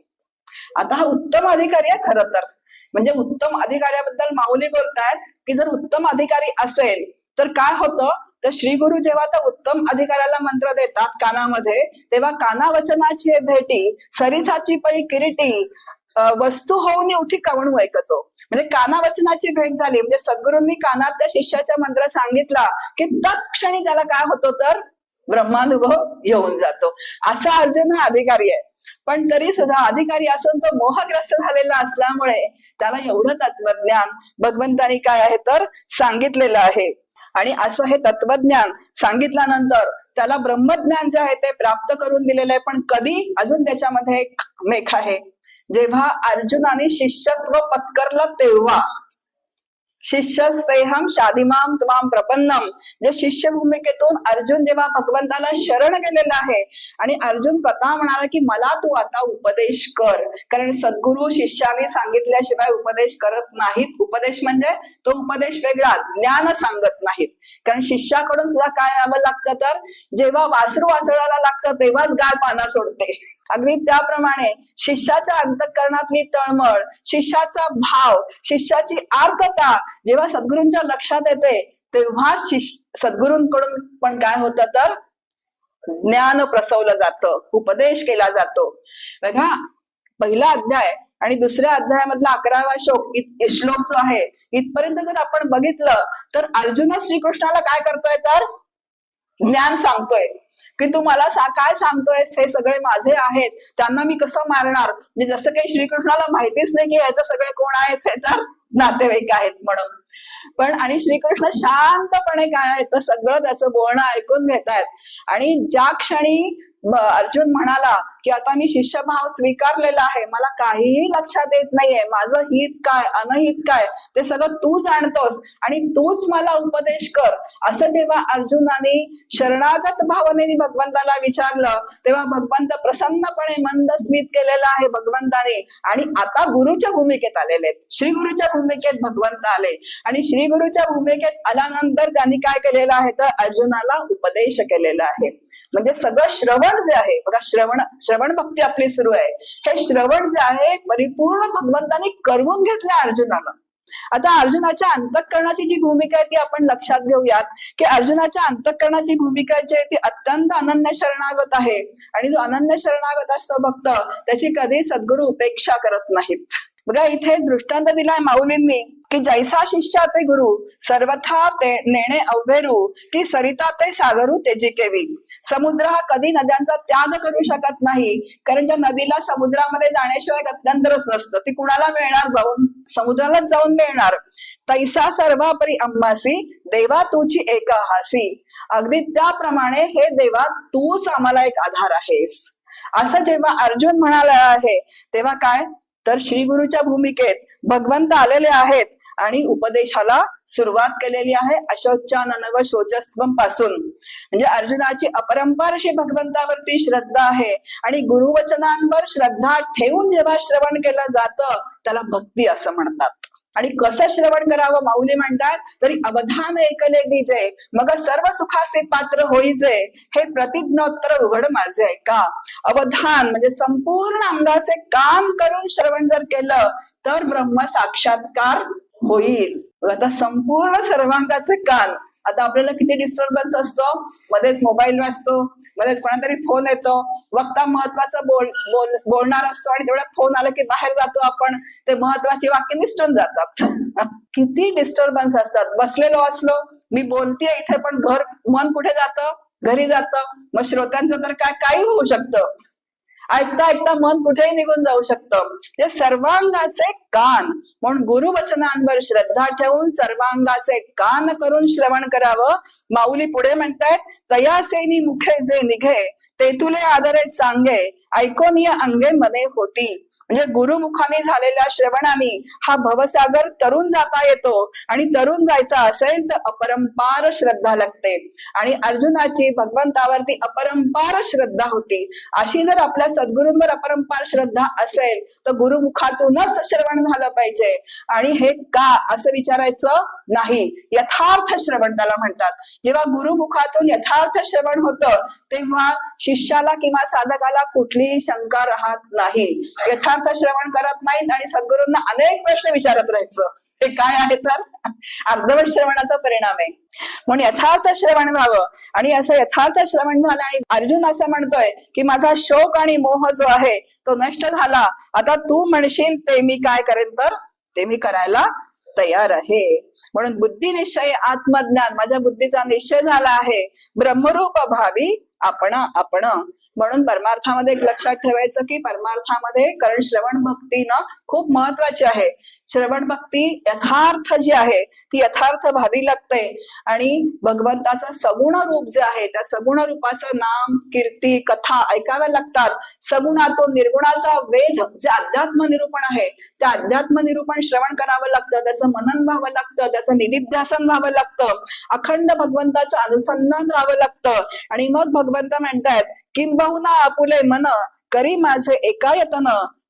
आता हा उत्तम अधिकारी आहे खरं तर. म्हणजे उत्तम अधिकाऱ्याबद्दल माऊली बोलतायत की जर उत्तम अधिकारी असेल तर काय होतं तर श्री गुरु जेव्हा त्या उत्तम अधिकाऱ्याला मंत्र देतात कानामध्ये, तेव्हा कानावचनाची भेटी, सरिसाची पळी किरीटी, वस्तू होऊन उठी कवणू ऐकचो. म्हणजे कानावचनाची भेट झाली, म्हणजे सद्गुरूंनी कानात त्या शिष्याच्या मंत्र सांगितला की तत्क्षणी त्याला काय होतो तर ब्रह्मानुभव येऊन जातो. असा अर्जुन हा अधिकारी आहे. पण तरी सुद्धा अधिकारी असून तो मोहग्रस्त झालेला असल्यामुळे त्याला एवढं तत्वज्ञान भगवंतानी काय आहे तर सांगितलेलं आहे. आणि असं हे तत्वज्ञान सांगितल्यानंतर त्याला ब्रह्मज्ञान जे आहे ते प्राप्त करून दिलेलं आहे. पण कधी, अजून त्याच्यामध्ये एक मेख आहे, जेव्हा अर्जुनाने शिष्यत्व पत्करलं तेव्हा. शिष्यस्तेहम शादिमाम त्वाम प्रपन्नम, जे शिष्य भूमिकेतून अर्जुन जेव्हा भगवंताला शरण गेलेला आहे आणि अर्जुन स्वतः म्हणाला की मला तू आता उपदेश कर, कारण सद्गुरु शिष्याने सांगितल्याशिवाय उपदेश करत नाहीत. उपदेश म्हणजे तो उपदेश वेगळा, ज्ञान सांगत नाहीत. कारण शिष्याकडून सुद्धा काय यावं लागतं तर जेव्हा वासरू वाचळायला लागतं तेव्हाच गाय पाना सोडते. अगदी त्याप्रमाणे शिष्याच्या अंतःकरणातली तळमळ, शिष्याचा भाव, शिष्याची आर्तता जेव्हा सद्गुरूंच्या लक्षात येते तेव्हाच सद्गुरूंकडून पण काय होतं तर ज्ञान प्रसवलं जातं, उपदेश केला जातो. बघा, पहिला अध्याय आणि दुसऱ्या अध्यायामधला 11वा श्लोक जो आहे, इथपर्यंत जर आपण बघितलं तर अर्जुन श्रीकृष्णाला काय करतोय तर ज्ञान सांगतोय की तू मला काय सांगतोयस, हे सगळे माझे आहेत, त्यांना मी कसं मारणार. म्हणजे जसं काही श्रीकृष्णाला माहितीच नाही की याचे सगळे कोण आहेत, हे तर नातेवाईक आहेत म्हणून. पण आणि श्रीकृष्ण शांतपणे काय आहे तर सगळं त्याचं बोलणं ऐकून घेतायत. आणि ज्या क्षणी अर्जुन म्हणाला की आता मी शिष्यभाव स्वीकारलेला आहे, मला काहीही लक्षात येत नाहीये, माझं हित काय अनहित काय ते सगळं तू जाणतोस आणि तूच मला उपदेश कर, असं जेव्हा अर्जुनाने शरणागत भावनेने भगवंताला विचारलं तेव्हा भगवंत प्रसन्नपणे मंद स्मित केलेलं आहे भगवंताने. आणि आता गुरुच्या भूमिकेत आलेले आहेत, श्री गुरुच्या भूमिकेत भगवंत आले. आणि श्री गुरुच्या भूमिकेत आल्यानंतर त्यांनी काय केलेलं आहे तर अर्जुनाला उपदेश केलेला आहे. म्हणजे सगळं श्रवण जे आहे बघा, श्रवण भक्ती आपली सुरू आहे. हे श्रवण जे आहे परिपूर्ण भगवंतानी करवून घेतलं अर्जुनाला. आता अर्जुनाच्या अंतःकरणाची जी भूमिका आहे ती आपण लक्षात घेऊयात की अर्जुनाच्या अंतःकरणाची भूमिका जी आहे ती अत्यंत अनन्य शरणागत आहे. आणि जो अनन्य शरणागत असतो भक्त, त्याची कधी सद्गुरू उपेक्षा करत नाहीत. बघा, इथे दृष्टांत दिलाय माऊलींनी की जैसा शिष्या ते गुरु सर्वथा ते नेणे अव्हेरू, की सरिता ते सागरू तेजी केवी. समुद्र हा कधी नद्यांचा त्याग करू शकत नाही, कारण त्या नदीला समुद्रामध्ये जाण्याशिवाय गत्यंतरच नसतं. ती कुणाला मिळणार, जाऊन समुद्रालाच जाऊन मिळणार. तैसा सर्वापरी अंबासी देवा तुझी एक हासी. अगदी त्याप्रमाणे हे देवा तूच आम्हाला एक आधार आहेस, असं जेव्हा अर्जुन म्हणाला आहे तेव्हा काय तर श्री गुरुच्या भूमिकेत भगवंत आलेले आहेत आणि उपदेशाला सुरुवात केलेली आहे अशोचाननव शोचस्वम पासून. म्हणजे अर्जुनाची अपरंपार अशी भगवंतावरती श्रद्धा आहे आणि गुरुवचनांवर श्रद्धा ठेवून जेव्हा श्रवण केलं जातं त्याला भक्ती असं म्हणतात. आणि कसं श्रवण करावं माऊली म्हणतात, तरी अवधान ऐकले दीजे मग सर्व सुखाचे पात्र होईजे, हे प्रतिज्ञोत्तर उघड माझे ऐका. अवधान म्हणजे संपूर्ण अंगाचे काम करून श्रवण जर केलं तर ब्रह्म साक्षात्कार होईल. आता संपूर्ण सर्वांगाचे कान. आता आपल्याला किती डिस्टर्बन्स असतो, मध्येच मोबाईल वाजतो, मध्येच कोणातरी फोन येतो, वक्ता महत्वाचं बोलणार असतो आणि तेवढ्यात फोन आला की बाहेर जातो आपण, ते महत्वाची वाक्य निसटून जातात. किती डिस्टर्बन्स असतात. बसलेलो असलो, मी बोलतेय इथे पण मन कुठे जातं, घरी जातं. मग श्रोत्यांचं तर काही होऊ शकतं, ऐकता ऐकता मन कुठेही निघून जाऊ शकतं. हे सर्वांगाचे कान म्हणून गुरुवचनांवर श्रद्धा ठेवून सर्वांगाचे कान करून श्रवण करावं. माऊली पुढे म्हणतायत, तयासेनी मुखे जे निघे ते तुले आदरे चांगे, ऐकोनिय अंगे मने होती. म्हणजे गुरुमुखाने झालेल्या श्रवणाने हा भवसागर तरुण जाता येतो आणि तरुण जायचा असेल तर अपरंपार श्रद्धा लागते. आणि अर्जुनाची भगवंतावरती अपरंपार श्रद्धा होती. अशी जर आपल्या सद्गुरूंवर अपरंपार श्रद्धा असेल तर गुरुमुखातूनच श्रवण झालं पाहिजे. आणि हे का असं विचारायचं नाही, यथार्थ श्रवण त्याला म्हणतात. जेव्हा गुरुमुखातून यथार्थ श्रवण होतं तेव्हा शिष्याला किंवा साधकाला कुठलीही शंका राहत नाही. यथार्थ श्रवण करत नाहीत आणि सद्गुरूंना अनेक प्रश्न विचारत राहायचं. हे काय आहे तर अर्धवट श्रवणाचा परिणाम आहे. म्हणून यथार्थ श्रवण व्हावं. आणि असं यथार्थ श्रवण झालं आणि अर्जुन असं म्हणतोय की माझा शोक आणि मोह जो आहे तो नष्ट झाला. आता तू म्हणशील ते मी काय करेन तर ते मी करायला तयार आहे. म्हणून बुद्धी निश्चय आत्मज्ञान, माझ्या बुद्धीचा निश्चय झाला आहे. ब्रह्मरूप भावी आपण. म्हणून परमार्थामध्ये एक लक्षात ठेवायचं की परमार्थामध्ये, कारण श्रवण भक्ती ना खूप महत्वाची आहे. श्रवण भक्ती यथार्थ जी आहे ती यथार्थ व्हावी लागते. आणि भगवंताचं सगुण रूप जे आहे त्या सगुण रूपाचं नाम, कीर्ती, कथा ऐकाव्या लागतात. सगुणातून निर्गुणाचा वेध जे अध्यात्म निरूपण आहे त्या अध्यात्म निरूपण श्रवण करावं लागतं, त्याचं मनन व्हावं लागतं, त्याचं निधिध्यासन व्हावं लागतं, अखंड भगवंताचं अनुसंधान राहावं लागतं. आणि मग भगवंत म्हणतायत किंबहुना आपुले मन करी माझे एकायतन,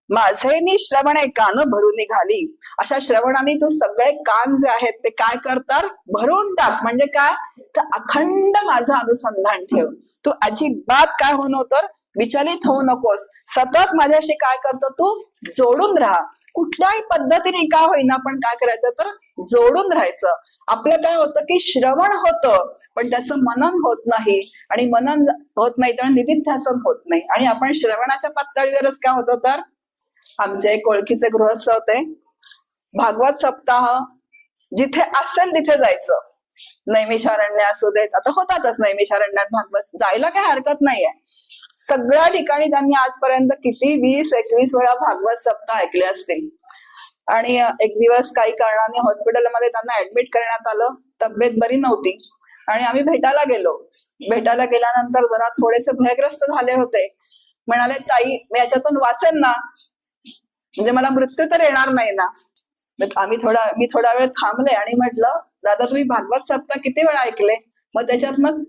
माझे श्रवणे कान भरून निघाली. अशा श्रवणाने तू सगळे कान जे आहेत ते काय करतात भरून टाक. म्हणजे काय तर अखंड माझं अनुसंधान ठेव. तू अजिबात काय होऊ नको, विचलित होऊ नकोस. सतत माझ्याशी काय करतो तू जोडून राहा. कुठल्याही पद्धतीने का होईना पण काय करायचं तर जोडून राहायचं. आपलं काय होतं की श्रवण होतं पण त्याचं मनन होत नाही. आणि मनन होत नाही तर निधिध्यासन होत नाही. आणि आपण श्रवणाच्या पातळीवरच काय होतं तर आमचे एक ओळखीचे गृहस्थ होते. भागवत सप्ताह जिथे असेल तिथे जायचं. नैमिषारण्य असू देत, आता होतातच नैमिषारण्यात भागवत, जायला काही हरकत नाहीये. सगळ्या ठिकाणी त्यांनी आजपर्यंत किती 20-21 वेळा भागवत सप्ताह ऐकले असतील. आणि एक दिवस काही कारणाने हॉस्पिटलमध्ये त्यांना ऍडमिट करण्यात आलं. तब्येत बरी नव्हती आणि आम्ही भेटायला गेलो. भेटायला गेल्यानंतर जरा थोडेसे भयग्रस्त झाले होते. म्हणाले ताई मी याच्यातून वाचेन ना, म्हणजे मला मृत्यू तर येणार नाही ना. मी थोडा वेळ थांबले आणि म्हटलं दादा तुम्ही भागवत सप्ताह किती वेळा ऐकले, मग त्याच्यात मग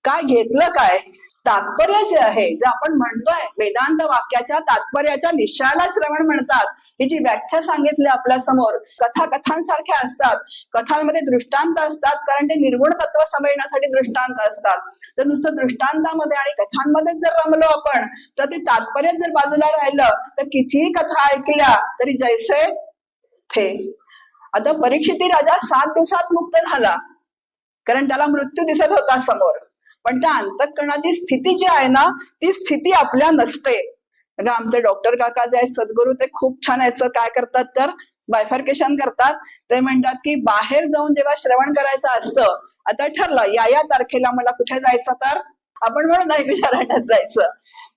काय घेतलं, काय तात्पर्य जे आहे जे आपण म्हणतोय वेदांत वाक्याच्या तात्पर्याच्या निश्चयाला श्रवण म्हणतात. ही जी व्याख्या सांगितली आपल्या समोर कथांसारख्या असतात. कथांमध्ये दृष्टांत असतात कारण ते निर्गुण तत्व समजण्यासाठी दृष्टांत असतात. तर नुसतं दृष्टांतामध्ये आणि कथांमध्ये जर रमलो आपण तर ते तात्पर्य जर बाजूला राहिलं तर कितीही कथा ऐकल्या तरी जैसे थे. आता परीक्षिती राजा 7 दिवसात मुक्त झाला कारण त्याला मृत्यू दिसत होता समोर. पण त्या अंतःकरणाची स्थिती जी आहे ना ती स्थिती आपल्या नसते. आमचे डॉक्टर काका जे आहेत सद्गुरू ते खूप छान याचं काय करतात तर बायफर्केशन करतात. ते म्हणतात की बाहेर जाऊन जेव्हा श्रवण करायचं असतं, आता ठरलं या तारखेला मला कुठे जायचं तर आपण म्हणून नैमिषारण्यात जायचं,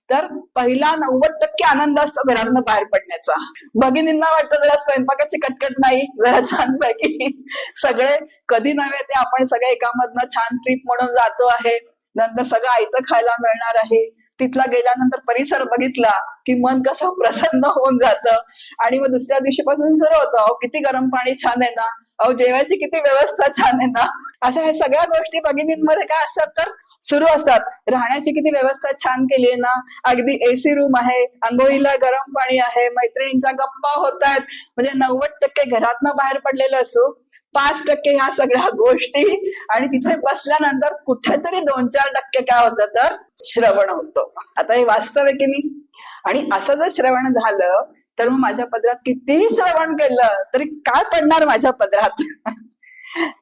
तर पहिला 90% आनंद असतो घरातनं बाहेर पडण्याचा. भगिनींना वाटतं जरा स्वयंपाकाची कटकट नाही, जरा छानपैकी सगळे कधी नव्हे ते आपण सगळे एकामधनं छान ट्रिप म्हणून जातो आहे. नंतर सगळं आयतं खायला मिळणार आहे. तिथला गेल्यानंतर परिसर बघितला की मन कसं प्रसन्न होऊन जातं. आणि मग दुसऱ्या दिवशीपासून सुरू होतं अहो किती गरम पाणी छान आहे ना, अहो जेवायची किती व्यवस्था छान आहे ना. अशा ह्या सगळ्या गोष्टी भगिनींमध्ये काय असतात तर सुरू असतात. राहण्याची किती व्यवस्था छान केली आहे ना, अगदी एसी रूम आहे, आंघोळीला गरम पाणी आहे, मैत्रिणींच्या गप्पा होत आहेत. म्हणजे 90% घरातनं बाहेर पडलेलं असो, 5% ह्या सगळ्या गोष्टी. आणि तिथे बसल्यानंतर कुठेतरी 2-4% काय होतं तर श्रवण होतं. आता हे वास्तव आहे की नाही. आणि असं जर श्रवण झालं तर मग माझ्या पदरात कितीही श्रवण केलं तरी काय पडणार माझ्या पदरात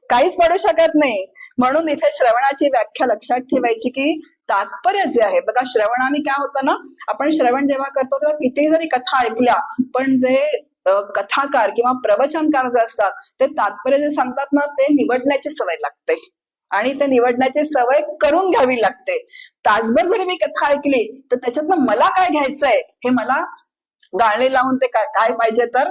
काहीच पडू शकत नाही. म्हणून इथे श्रवणाची व्याख्या लक्षात ठेवायची की तात्पर्य जे आहे बघा, श्रवणाने काय होतं ना, आपण श्रवण जेव्हा करतो तेव्हा किती जरी कथा ऐकल्या पण जे कथाकार किंवा प्रवचनकार जे असतात ते तात्पर्य जे सांगतात ना ते निवडण्याची सवय लागते. आणि ते निवडण्याची सवय करून घ्यावी लागते. तासभर जरी मी कथा ऐकली तर त्याच्यातनं मला काय घ्यायचंय हे मला गाणे लावून ते काय पाहिजे तर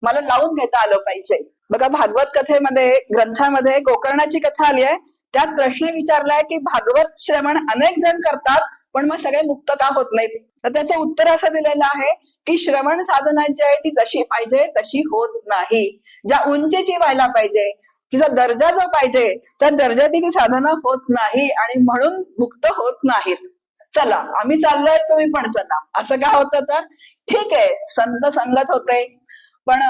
मला लावून घेता आलं पाहिजे. बघा भागवत कथेमध्ये ग्रंथामध्ये गोकर्णाची कथा आली आहे. त्यात प्रश्न विचारलाय की भागवत श्रवण अनेक जण करतात पण मग सगळे मुक्त का होत नाहीत. तर त्याचं उत्तर असं दिलेलं आहे की श्रवण साधना जी आहे ती जशी पाहिजे तशी होत नाही. ज्या उंचीची व्हायला पाहिजे, तिचा दर्जा जो पाहिजे त्या दर्जाची ती साधना होत नाही आणि म्हणून मुक्त होत नाहीत. चला आम्ही चाललोय तुम्ही पण चला, असं काय होतं तर ठीक आहे संत संगत होते पण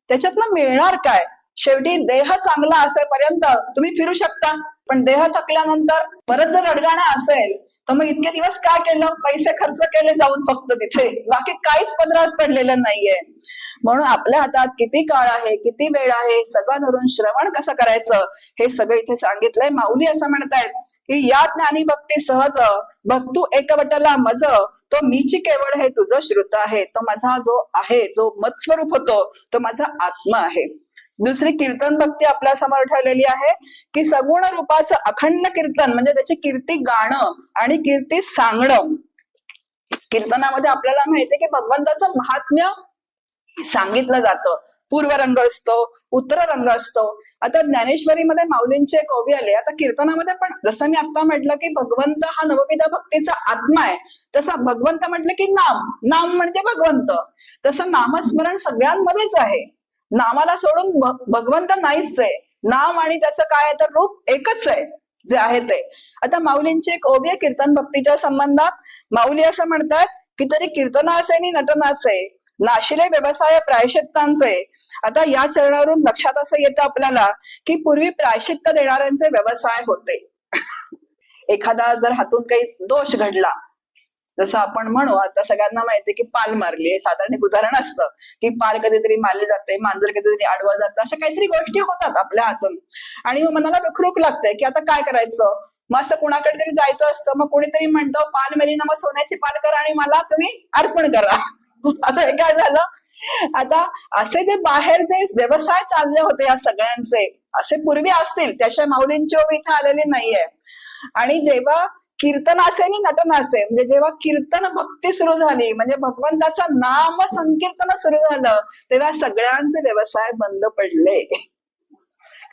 त्याच्यातनं मिळणार काय. शेवटी देह चांगला असेपर्यंत तुम्ही फिरू शकता पण देह थकल्यानंतर परत जर अडगाणं असेल तर मग इतके दिवस काय केलं, पैसे खर्च केले जाऊन फक्त तिथे, बाकी काहीच पदरात पडलेलं नाहीये. म्हणून आपल्या हातात किती काळ आहे, किती वेळ आहे, सगळं धरून श्रवण कसं करायचं हे सगळं इथे सांगितलंय. माऊली असं म्हणतायत की या ज्ञानी भक्ती सहज भक्तू एकवटला मज, तो मीची केवळ हे तुझं श्रुत आहे. तो माझा जो आहे, जो मत्स्वरूप होतो, तो माझा आत्मा आहे. दुसरी कीर्तन भक्ती आपल्या समोर ठेवलेली आहे की सगुण रूपाचं अखंड कीर्तन, म्हणजे त्याची कीर्ती गाणं आणि कीर्ती सांगणं. कीर्तनामध्ये आपल्याला माहितीये की भगवंताचं महात्म्य सांगितलं जातं. पूर्वरंग असतो, उत्तररंग असतो. आता ज्ञानेश्वरीमध्ये माऊलींची एक ओवी आली. आता कीर्तनामध्ये पण जसं मी आता म्हटलं की भगवंत हा नवविध भक्तीचा आत्मा आहे, तसं भगवंत म्हटलं की नाम म्हणजे भगवंत. तसं नामस्मरण सगळ्यांमध्येच आहे. नामाला सोडून भगवंत नाहीच आहे. नाम आणि त्याचं काय आहे तर रूप एकच आहे जे आहे ते. आता माऊलींची एक ओवी आहे कीर्तन भक्तीच्या संबंधात. माऊली असं म्हणतात की तरी कीर्तनाचे आणि नटनाचे नाशिले व्यवसाय प्रायश्चित्तांचे. आता या चरणावरून लक्षात असं येतं आपल्याला की पूर्वी प्रायश्चित्त देणाऱ्यांचे व्यवसाय होते. एखादा जर हातून काही दोष घडला, जसं आपण म्हणू आता सगळ्यांना माहितीये की पाल मारली, साधारण एक उदाहरण असतं की पाल कधीतरी मारली जाते, मांजर कधीतरी आडवं जातं, अशा काहीतरी गोष्टी होतात आपल्या हातून. आणि मग मनाला रुखरुख लागते की आता काय करायचं. मग असं कुणाकडे तरी जायचं असतं, मग कोणीतरी म्हणतं पाल मेली ना, मग सोन्याची पाल करा आणि मला तुम्ही अर्पण करा. आता हे काय झालं. आता असे जे बाहेर जे व्यवसाय चालले होते या सगळ्यांचे, असे पूर्वी असतील, त्याशिवाय माऊलींची ओवी इथे आलेली नाहीये. आणि जेव्हा कीर्तनाचे आणि नटनाचे, म्हणजे जेव्हा कीर्तन भक्ती सुरू झाली, म्हणजे भगवंताचं नाम संकीर्तन सुरू झालं, तेव्हा सगळ्यांचे व्यवसाय बंद पडले.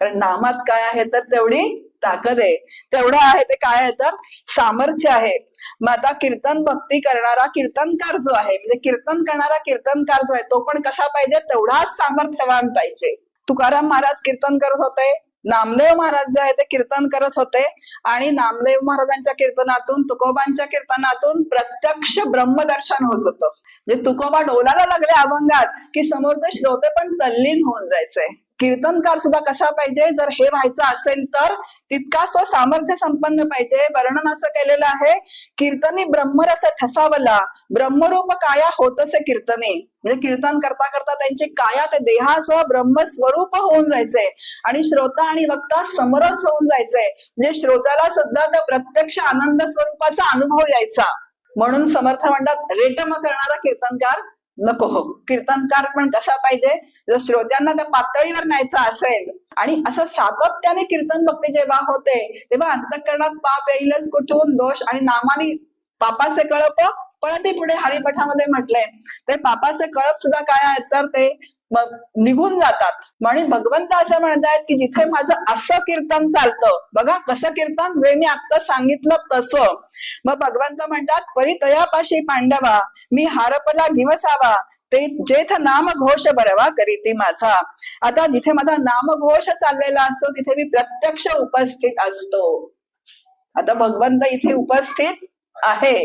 कारण नामात काय आहे तर तेवढी ताकद आहे, तेवढं आहे ते काय आहे तर सामर्थ्य आहे. मग आता कीर्तन भक्ती करणारा कीर्तनकार जो आहे, म्हणजे कीर्तन करणारा कीर्तनकार जो आहे, तो पण कसा पाहिजे, तेवढाच सामर्थ्यवान पाहिजे. तुकाराम महाराज कीर्तन करत होते, नामदेव महाराज जे आहे ते कीर्तन करत होते. आणि नामदेव महाराजांच्या कीर्तनातून, तुकोबांच्या कीर्तनातून प्रत्यक्ष ब्रह्मदर्शन होत होतं. म्हणजे तुकोबा डोलायला लागले अभंगात की समोरचे श्रोते पण तल्लीन होऊन जायचे. कीर्तनकार सुद्धा कसा पाहिजे, जर हे व्हायचं असेल तर तितकाच तो सामर्थ्य संपन्न पाहिजे. वर्णन असं केलेलं आहे, कीर्तनी ब्रह्मरस ठसावला, ब्रह्मरूप काया होतसे कीर्तने. म्हणजे कीर्तन करता करता त्यांची काया ते देहासह ब्रह्मस्वरूप होऊन जायचे आणि श्रोता आणि वक्ता समरस होऊन जायचे. म्हणजे श्रोत्याला सुद्धा त्या प्रत्यक्ष आनंद स्वरूपाचा अनुभव यायचा. म्हणून समर्थ म्हणतात रेटम करणारा कीर्तनकार नको हो. कीर्तनकार पण कसा पाहिजे, जर श्रोत्यांना त्या पातळीवर न्यायचा असेल आणि असं सातत्याने कीर्तन भक्ती जेव्हा होते, तेव्हा अंतःकरणात पाप येईलच कुठून, दोष आणि नामानी पापाचे कळप पळते पुढे हरिपठामध्ये म्हटलंय. ते पापाचे कळप सुद्धा काय आहेत तर ते निघून जातात. म्हणून भगवंत असं म्हणतायत की जिथे माझं असं कीर्तन चालतं, बघा कसं कीर्तन, जे मी आता सांगितलं तसं. मग भगवंत म्हणतात परितयापाशी पांडवा, मी हारपला घिवसावा, ते जेथ नामघोष बरवा करीती माझा. आता जिथे माझा नामघोष चाललेला असतो तिथे मी प्रत्यक्ष उपस्थित असतो. आता भगवंत इथे उपस्थित आहे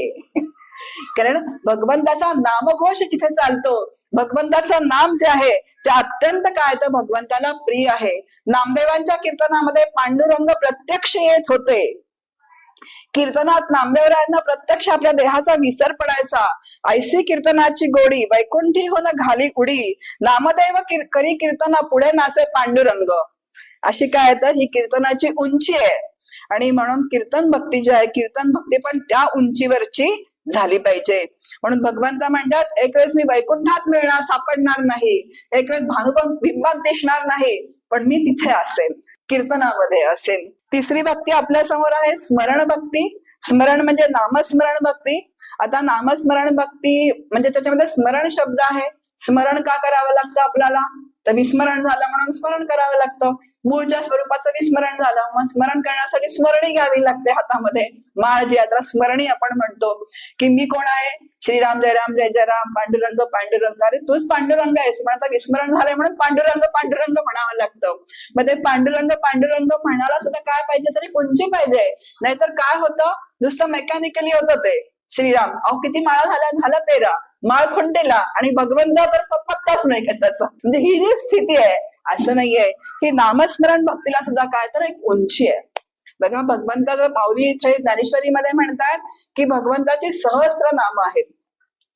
कारण भगवंताचा नामघोष जिथे चालतो, भगवंताचं नाम जे आहे ते अत्यंत काय तर भगवंताला प्रिय आहे. नामदेवांच्या कीर्तनामध्ये पांडुरंग प्रत्यक्ष येत होते. कीर्तनात नामदेवरायांना प्रत्यक्ष आपल्या देहाचा विसर पडायचा. ऐसी कीर्तनाची गोडी वैकुंठी होन घाली उडी, नामदेव करी कीर्तना पुढे नाचे पांडुरंग. अशी काय तर ही कीर्तनाची उंची आहे. आणि म्हणून कीर्तन भक्ती जी आहे, कीर्तन भक्ती पण त्या उंचीवरची झाली पाहिजे. म्हणून भगवंत म्हणतात एक वेळेस मी वैकुंठात मिळणार सापडणार नाही, एक वेळेस भानुबिंबात दिसणार नाही, पण मी तिथे असेल, कीर्तनामध्ये असेल. तिसरी भक्ती आपल्या समोर आहे स्मरण भक्ती. स्मरण म्हणजे नामस्मरण भक्ती. आता नामस्मरण भक्ती म्हणजे त्याच्यामध्ये स्मरण शब्द आहे. स्मरण का करावं लागतं आपल्याला, तर विस्मरण झालं म्हणून स्मरण करावं लागतं. मूळच्या स्वरूपाचं विस्मरण झालं, मग स्मरण करण्यासाठी स्मरणी घ्यावी लागते हातामध्ये. माळ जी आता स्मरणी आपण म्हणतो की मी कोण आहे, श्रीराम जय राम जय जय राम, पांडुरंग पांडुरंग, अरे तूच पांडुरंग आहेस. पण आता विस्मरण झालंय म्हणून पांडुरंग पांडुरंग म्हणावं लागतं. मग ते पांडुरंग पांडुरंग म्हणायला सुद्धा काय पाहिजे तरी उंची पाहिजे. नाहीतर काय होतं, नुसतं मेकॅनिकली होतं ते. श्रीराम अहो किती माळा झाला 13 माळ खुंटेला आणि भगवंत तर पत्ताच नाही कशाचा. म्हणजे ही जी स्थिती आहे असं नाहीये. ही नामस्मरण भक्तीला सुद्धा काय तर एक उंची आहे. बघा भगवंताचं माऊली इथे ज्ञानेश्वरीमध्ये म्हणतात की भगवंताची सहस्त्र नामं आहेत.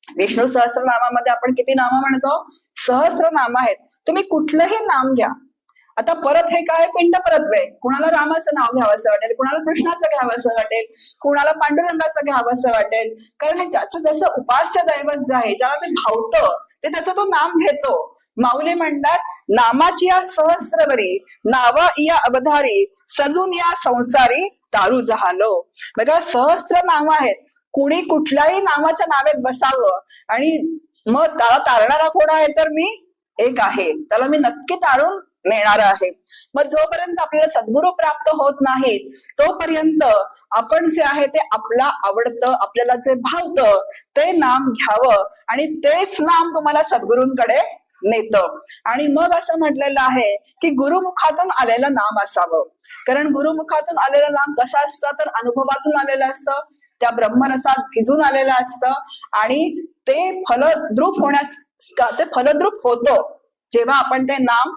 विष्णू सहस्त्रनामामध्ये आपण किती नामं म्हणतो? सहस्त्र नाम आहेत. तुम्ही कुठलंही नाम घ्या. आता परत हे काय पिंड परत्वे, कुणाला रामाचं नाव घ्यावंसं वाटेल, कुणाला कृष्णाचं घ्यावंसं वाटेल, कुणाला पांडुरंगाचं घ्यावंसं वाटेल, कारण हे ज्याचं त्याचं उपास्य दैवत जे आहे, ज्याला ते भावतं ते त्याचं तो नाम घेतो. माऊली म्हणतात नामाची या सहस्रवरी, नावा या अवधारी, सजून या संसारी दारू जहालो. बघा सहस्त्र नाम आहेत. कुणी कुठल्याही नामाच्या नावेत बसावं आणि मग त्याला तारणारा कोण आहे तर मी एक आहे, त्याला मी नक्की तारून नेणार आहे. मग जोपर्यंत आपल्याला सद्गुरू प्राप्त होत नाहीत तोपर्यंत आपण जे आहे ते आपला आवडतं, आपल्याला जे भावतं ते नाम घ्यावं आणि तेच नाम तुम्हाला सद्गुरूंकडे नेतं. आणि मग असं म्हटलेलं आहे की गुरुमुखातून आलेलं नाम असावं. कारण गुरुमुखातून आलेलं नाम कसं असतं तर अनुभवातून आलेलं असतं, त्या ब्रह्मरसात भिजून आलेलं असतं आणि ते फलद्रूप होण्यास ते फलद्रूप होतं जेव्हा आपण ते नाम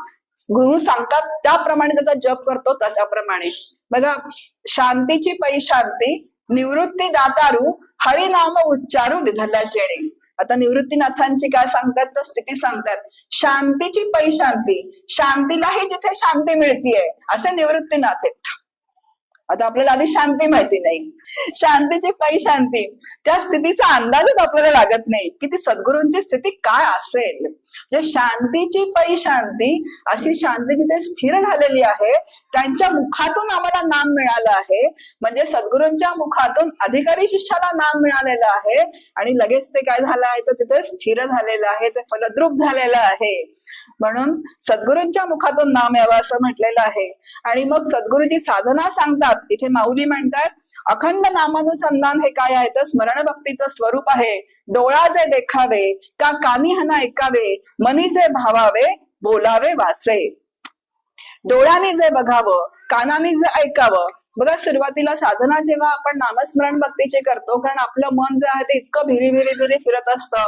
गुरु सांगतात त्याप्रमाणे त्याचा जप करतो त्याच्याप्रमाणे. बघा शांतीची पै शांती, निवृत्ती दातारू, हरिनाम उच्चारू दिधल्या चेणे. आता निवृत्तीनाथांची काय सांगतात तर स्थिती सांगतात, शांतीची पै शांती, शांतीलाही जिथे शांती मिळतीये असे निवृत्तीनाथ आहेत. आता आपल्याला आधी शांती माहिती नाही, शांतीची पै शांती, त्या स्थितीचा अंदाजच आपल्याला लागत नाही की ती सद्गुरूंची स्थिती काय असेल. म्हणजे शांतीची पै शांती, अशी शांती जिथे स्थिर झालेली आहे त्यांच्या मुखातून आम्हाला नाम मिळालं आहे. म्हणजे सद्गुरूंच्या मुखातून अधिकारी शिष्याला नाम मिळालेलं आहे आणि लगेच ते काय झालं आहे तर तिथे स्थिर झालेलं आहे, ते फलद्रूप झालेलं आहे. म्हणून सद्गुरूंच्या मुखातून नाम यावं असं म्हटलेलं आहे. आणि मग सद्गुरूची साधना सांगतात. इथे माऊली म्हणतात अखंड नामानुसंधान हे काय आहे तर स्मरण भक्तीचं स्वरूप आहे. डोळा जे देखावे, का कानी हना ऐकावे, मनी जे भावावे, बोलावे वाचे. डोळ्याने जे बघावं, कानाने जे ऐकावं. बघा सुरुवातीला साधना जेव्हा आपण नामस्मरण भक्तीची करतो, कारण आपलं मन जे आहे ते इतकं भिरी फिरत असतं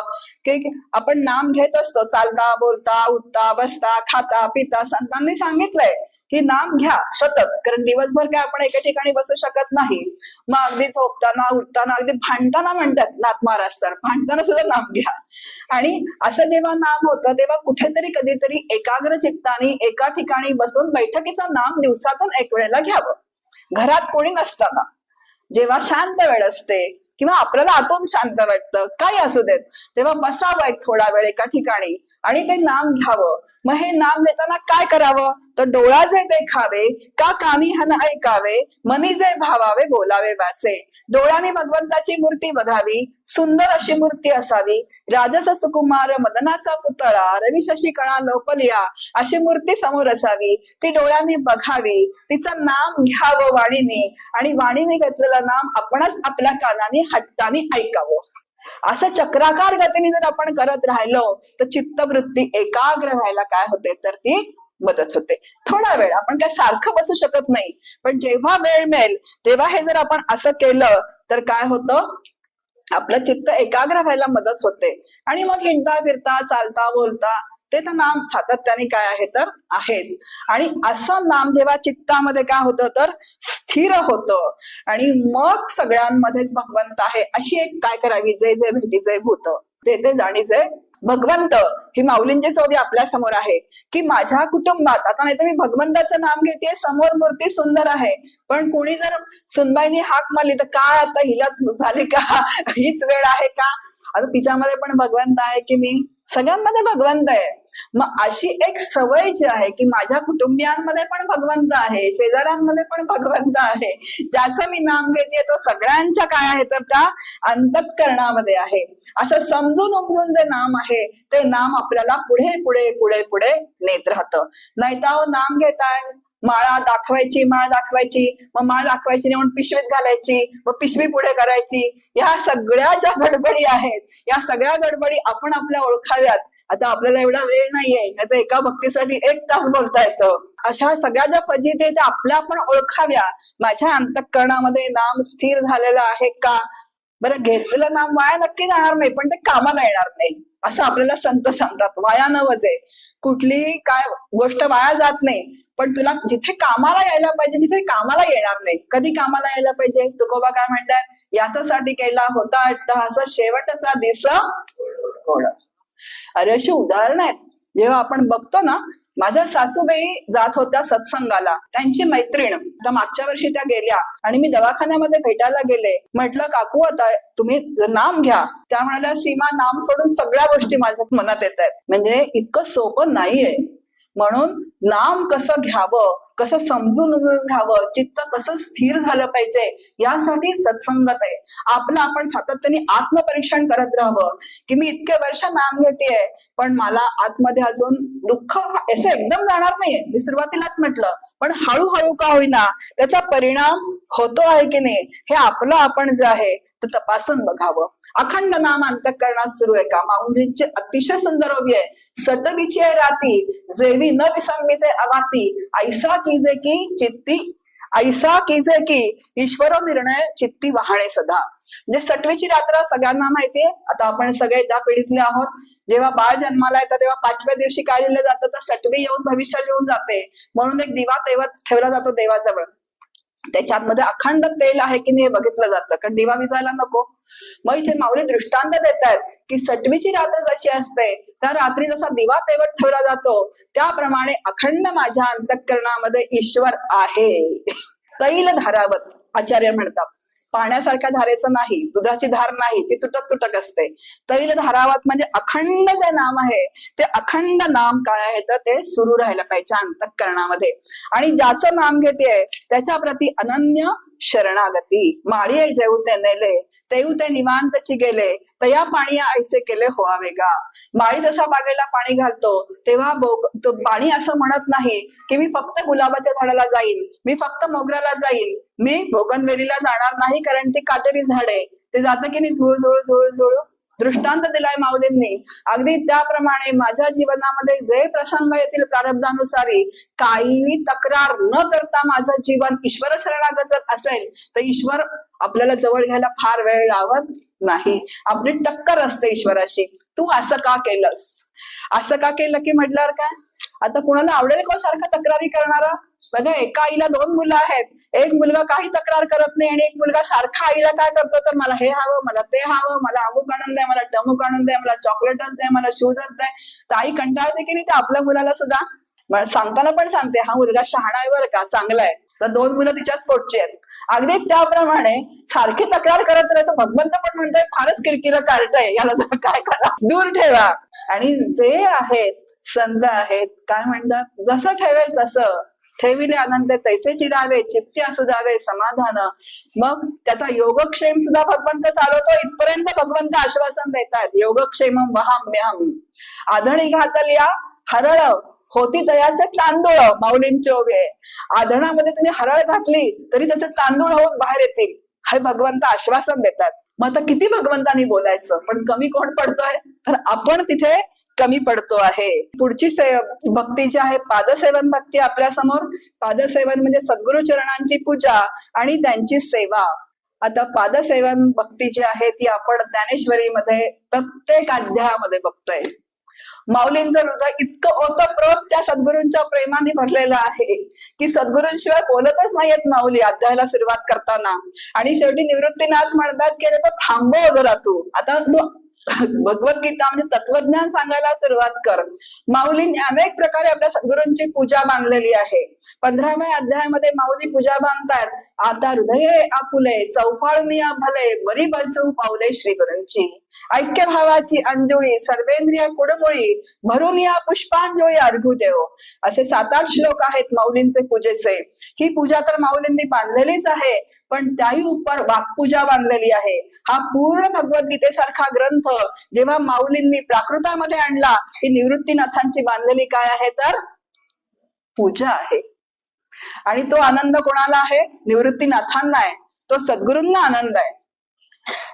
की आपण नाम घेत असतो चालता बोलता उठता बसता खाता पिता. संतांनी सांगितलंय की नाम घ्या सतत, कारण दिवसभर काय आपण एका ठिकाणी बसू शकत नाही. मग अगदी झोपताना उठताना अगदी भांडताना म्हणतात नाथ महाराज तर भांडताना सुद्धा नाम घ्या. आणि असं जेव्हा नाम होतं तेव्हा कुठेतरी कधीतरी एकाग्र चित्ताने एका ठिकाणी बसून बैठकीचं नाम दिवसातून एक वेळेला घ्यावं. घरात कोणी नसताना, जेव्हा शांत वेळ असते किंवा आपल्याला आतून शांत वाटतं काही असू देत, तेव्हा बसावं एक थोडा वेळ एका ठिकाणी आणि ते नाम घ्यावं. मग हे नाम घेताना काय करावं तर डोळा जे देखावे, का कानी हन ऐकावे, मनी जे भावावे, बोलावे वाचे. डोळ्याने भगवंताची मूर्ती बघावी, सुंदर अशी मूर्ती असावी. राजस सुकुमार मदनाचा पुतळा, रवी शशी कणा लोपलिया, अशी मूर्ती समोर असावी. ती डोळ्यांनी बघावी, तिचं नाम घ्यावं वाणीने आणि वाणीने घेतलेलं नाम आपणच आपल्या कानाने हट्टाने ऐकावं. असं चक्राकार गतीने जर आपण करत राहिलो तर चित्तवृत्ती एकाग्र व्हायला काय होते तर ती मदत होते. थोडा वेळ आपण काय सारखं बसू शकत नाही, पण जेव्हा वेळ मिळेल तेव्हा हे जर आपण असं केलं तर काय होतं आपलं चित्त एकाग्र व्हायला मदत होते. आणि मग हिंडता फिरता चालता बोलता ते तर नाम सातत्याने काय आहे तर आहेच. आणि असं नाम जेव्हा चित्तामध्ये काय होतं तर स्थिर होतं आणि मग सगळ्यांमध्येच भगवंत आहे अशी एक काय करावी, जे जे भेटी जे भूत ते ते जाणीचे भगवंत. ही माऊलींची चोरी आपल्या समोर आहे की माझ्या कुटुंबात आता नाही तर मी भगवंताचं नाम घेते, समोर मूर्ती सुंदर आहे, पण कोणी जर सुनबाईनी हाक मारली तर काय आता हिलाच झाली का, हीच वेळ आहे का, आता तिच्यामध्ये पण भगवंत आहे की मी, सगळ्यांमध्ये भगवंत आहे. मग अशी एक सवय जी आहे की माझ्या कुटुंबियांमध्ये पण भगवंत आहे, शेजाऱ्यांमध्ये पण भगवंत आहे, ज्याचं मी नाम घेते तो सगळ्यांच्या काय आहे तर त्या अंतःकरणामध्ये आहे, असं समजून उमजून जे नाम आहे ते नाम आपल्याला पुढे पुढे पुढे पुढे नेत राहतं. नाही तर नाम घेताय, माळा दाखवायची, माळ दाखवायची, मग माळ दाखवायची म्हणून पिशवीत घालायची, मग पिशवी पुढे करायची. या सगळ्या ज्या गडबडी आहेत या सगळ्या गडबडी आपण आपल्या ओळखाव्यात. आता आपल्याला एवढा वेळ नाहीये, नाही तर एका भक्तीसाठी 1 तास बोलता येतं. अशा सगळ्या ज्या फजिती त्या आपल्या आपण ओळखाव्या. माझ्या अंतःकरणामध्ये नाम स्थिर झालेलं आहे का? बरं घेतलेलं नाम वाया नक्की जाणार नाही, पण ते कामाला येणार नाही असं आपल्याला संत सांगतात. वाया न वजे, कुठलीही काय गोष्ट वाया जात नाही, पण तुला जिथे कामाला यायला पाहिजे तिथे कामाला येणार नाही. कधी कामाला यायला पाहिजे? तुकोबा काय म्हणतात, याच्यासाठी केला होता अट्टहास शेवटचा दिस होणं. अरे अशी उदाहरणं आहेत. जेव्हा आपण बघतो ना, माझ्या सासूबाई जात होत्या सत्संगाला, त्यांची मैत्रीण आता मागच्या वर्षी त्या गेल्या आणि मी दवाखान्यामध्ये भेटायला गेले. म्हटलं काकू आता तुम्ही नाम घ्या. त्या म्हणाल्या, सीमा नाम सोडून सगळ्या गोष्टी माझ्या मनात येत आहेत. म्हणजे इतकं सोपं नाहीये. म्हणून नाम कसं घ्यावं, कसं समजून घ्यावं, चित्त कसं स्थिर झालं पाहिजे, यासाठी सत्संगत आहे. आपलं आपण सातत्याने आत्मपरीक्षण करत राहावं की मी इतके वर्ष नाम घेतेय, पण मला आतमध्ये अजून दुःख असं एकदम जाणार नाहीये. मी सुरुवातीलाच म्हटलं, पण हळूहळू का होईना त्याचा परिणाम होतो आहे की नाही, हे आपलं आपण जे आहे ते तपासून बघावं. अखंड नाम अंतःकरणात सुरू आहे का? माऊलींची अतिशय सुंदर ओवी आहे. सटविचे राती जेवी न विसंगीचे अवाती, ऐसा कीजे की चित्ती, ऐसा कीजे की ईश्वर निर्णय चित्ती वाहणे सदा. म्हणजे सटवीची रात्र सगळ्यांना माहितीये. आता आपण सगळे त्या पिढीतले आहोत. जेव्हा बाळ जन्माला येतं तेव्हा 5व्या दिवशी काय लिहिलं जातं, तर सटवी येऊन भविष्य लिहून जाते, म्हणून एक दिवा तेव्हा ठेवला जातो देवाजवळ. त्याच्यामध्ये अखंड तेल आहे की नाही बघितलं जातं, कारण दिवा विजायला नको. मग इथे माऊली दृष्टांत देत आहेत की सटवीची रात्र जशी असते, त्या रात्री जसा दिवा तेवत ठेवला जातो, त्याप्रमाणे अखंड माझ्या अंतःकरणामध्ये ईश्वर आहे. तैल धारावत आचार्य म्हणतात, पाण्यासारख्या धारेचं नाही, दुधाची धार नाही, ती तुटक तुटक असते. तैल धारावत म्हणजे अखंड जे नाम आहे ते अखंड नाम काय आहे तर ते सुरू राहायला पाहिजे अंतःकरणामध्ये. आणि ज्याचं नाम घेते त्याच्या प्रती अनन्य शरणागती. माळी जेऊ ते नेले तेऊ ते निवांतची गेले, तया पाणी ऐसे केले होवावे गा. माळी जसा बागेला पाणी घालतो तेव्हा तो पाणी असं म्हणत नाही की मी फक्त गुलाबाच्या झाडाला जाईन, मी फक्त मोगऱ्याला जाईन, मी बोगनवेलीला जाणार नाही कारण ती काटेरी झाड आहे. ते जातं की नाही झुळू झुळू झुळू झुळू. दृष्टांत दिलाय माऊलींनी. अगदी त्याप्रमाणे माझ्या जीवनामध्ये जे प्रसंग येतील प्रारब्धानुसारी, काही तक्रार न करता माझं जीवन ईश्वर शरणागत असेल तर ईश्वर आपल्याला जवळ घ्यायला फार वेळ लावत नाही. आपली टक्कर असते ईश्वराशी. तू असं का केलंस, असं का केलं की म्हटल्यावर काय, आता कुणाला आवडेल का सारखं तक्रारी करणारा? बघा, एका आईला 2 मुलं आहेत, एक मुलगा काही तक्रार करत नाही आणि एक मुलगा सारखा आईला काय करतो तर मला हे हवं, मला ते हवं, मला अमुक आणून द्या, मला टमुक आणून द्या, मला चॉकलेटच द्या, मला शूजच द्या. तर आई कंटाळते की नाही, तर आपल्या मुलाला सुद्धा सांगताना पण सांगते, हा मुलगा शहाणा आहे बरं का, चांगला आहे. तर 2 मुलं तिच्याच पोटची आहेत. अगदी त्याप्रमाणे सारखी तक्रार करत राहतो. भगवंत पण म्हणतोय फारच किरकिर कार्ट आहे, याला जरा काय करा, दूर ठेवा. आणि जे आहेत संत आहेत काय म्हणतात, जसं ठेवेल तसं ठेविले आनंद तैसे चिरावे, चित्ती असू द्यावे समाधान. मग त्याचा योगक्षेम सुद्धा भगवंत चालवतो. इथपर्यंत भगवंत आश्वासन देतात, योगक्षेम वहाम्यहम. आधणी घातल्या हरळ होती तयाचे तांदूळ, माऊलींची ओवी आहे. आधणामध्ये तुम्ही हरळ घातली तरी त्याचे तांदूळ होऊन बाहेर येतील, हे भगवंत आश्वासन देतात. मग आता किती भगवंतांनी बोलायचं, पण कमी कोण पडतोय तर आपण तिथे कमी पडतो आहे. पुढची भक्ती जी आहे पादसेवन भक्ती आपल्या समोर. पादसेवन म्हणजे सद्गुरु चरणांची पूजा आणि त्यांची सेवा. आता पादसेवन भक्ती जी आहे ती आपण ज्ञानेश्वरीमध्ये प्रत्येक अध्यायामध्ये बघतोय. माऊलींचं हृदय इतकं ओतप्रोत त्या सद्गुरूंच्या प्रेमाने भरलेलं आहे की सद्गुरूंशिवाय बोलतच नाहीयेत माऊली अध्यायाला सुरुवात करताना. आणि शेवटी निवृत्तीनाथ म्हणतात की तो थांबव जरा, तू आता तू भगवद्गीता म्हणजे तत्वज्ञान सांगायला सुरुवात कर. माऊलींनी अनेक प्रकारे आपल्या सद्गुरूंची पूजा बांधलेली आहे. 15व्या अध्यायामध्ये माऊली पूजा बांधतात. आता हृदय आपुले चौफाळून भले, बरी बसू पावले श्री गुरूंची. ऐक्य भावाची अंजुळी सर्वेंद्रिय कुडमुळी, भरून या पुष्पांजळी अर्घू देव. असे 7-8 श्लोक आहेत माऊलींचे पूजेचे. ही पूजा तर माऊलींनी बांधलेलीच आहे, पण त्याही उपर वाक्पूजा बांधलेली आहे. हा पूर्ण भगवद्गीतेसारखा ग्रंथ जेव्हा माऊलींनी प्राकृतामध्ये आणला, ही निवृत्तीनाथांची बांधलेली काय आहे तर पूजा आहे. आणि तो आनंद कोणाला आहे? निवृत्तीनाथांना आहे, तो सद्गुरूंना आनंद आहे.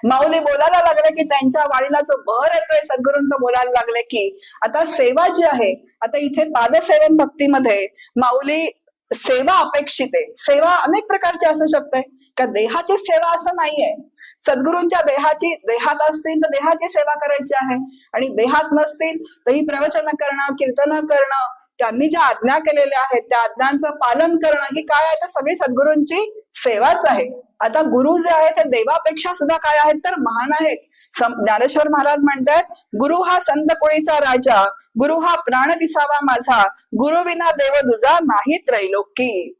माऊली बोलायला लागले की त्यांच्या वाणीला जो भर येतोय, सद्गुरूंचं बोलायला लागले की आता सेवा जी आहे, आता इथे पादसेवन भक्तीमध्ये माऊली सेवा अपेक्षित आहे. सेवा अनेक प्रकारची असू शकते. का देहाची सेवा असं नाहीये. सद्गुरूंच्या देहात असतील तर देहाची सेवा करायची आहे, आणि देहात नसतील तरी प्रवचन करणं, कीर्तन करणं, त्यांनी ज्या आज्ञा केलेल्या आहेत त्या आज्ञांचं पालन करणं, ही काय आहे तर सगळी सद्गुरूंची सेवाच आहे. आता गुरु जे आहेत ते देवापेक्षा सुद्धा काय आहेत तर महान आहेत. ज्ञानेश्वर महाराज म्हणतात, गुरु हा संत कोळीचा राजा, गुरु हा प्राण विसावा माझा, गुरु विना देव दुजा नाही त्रैलोकी.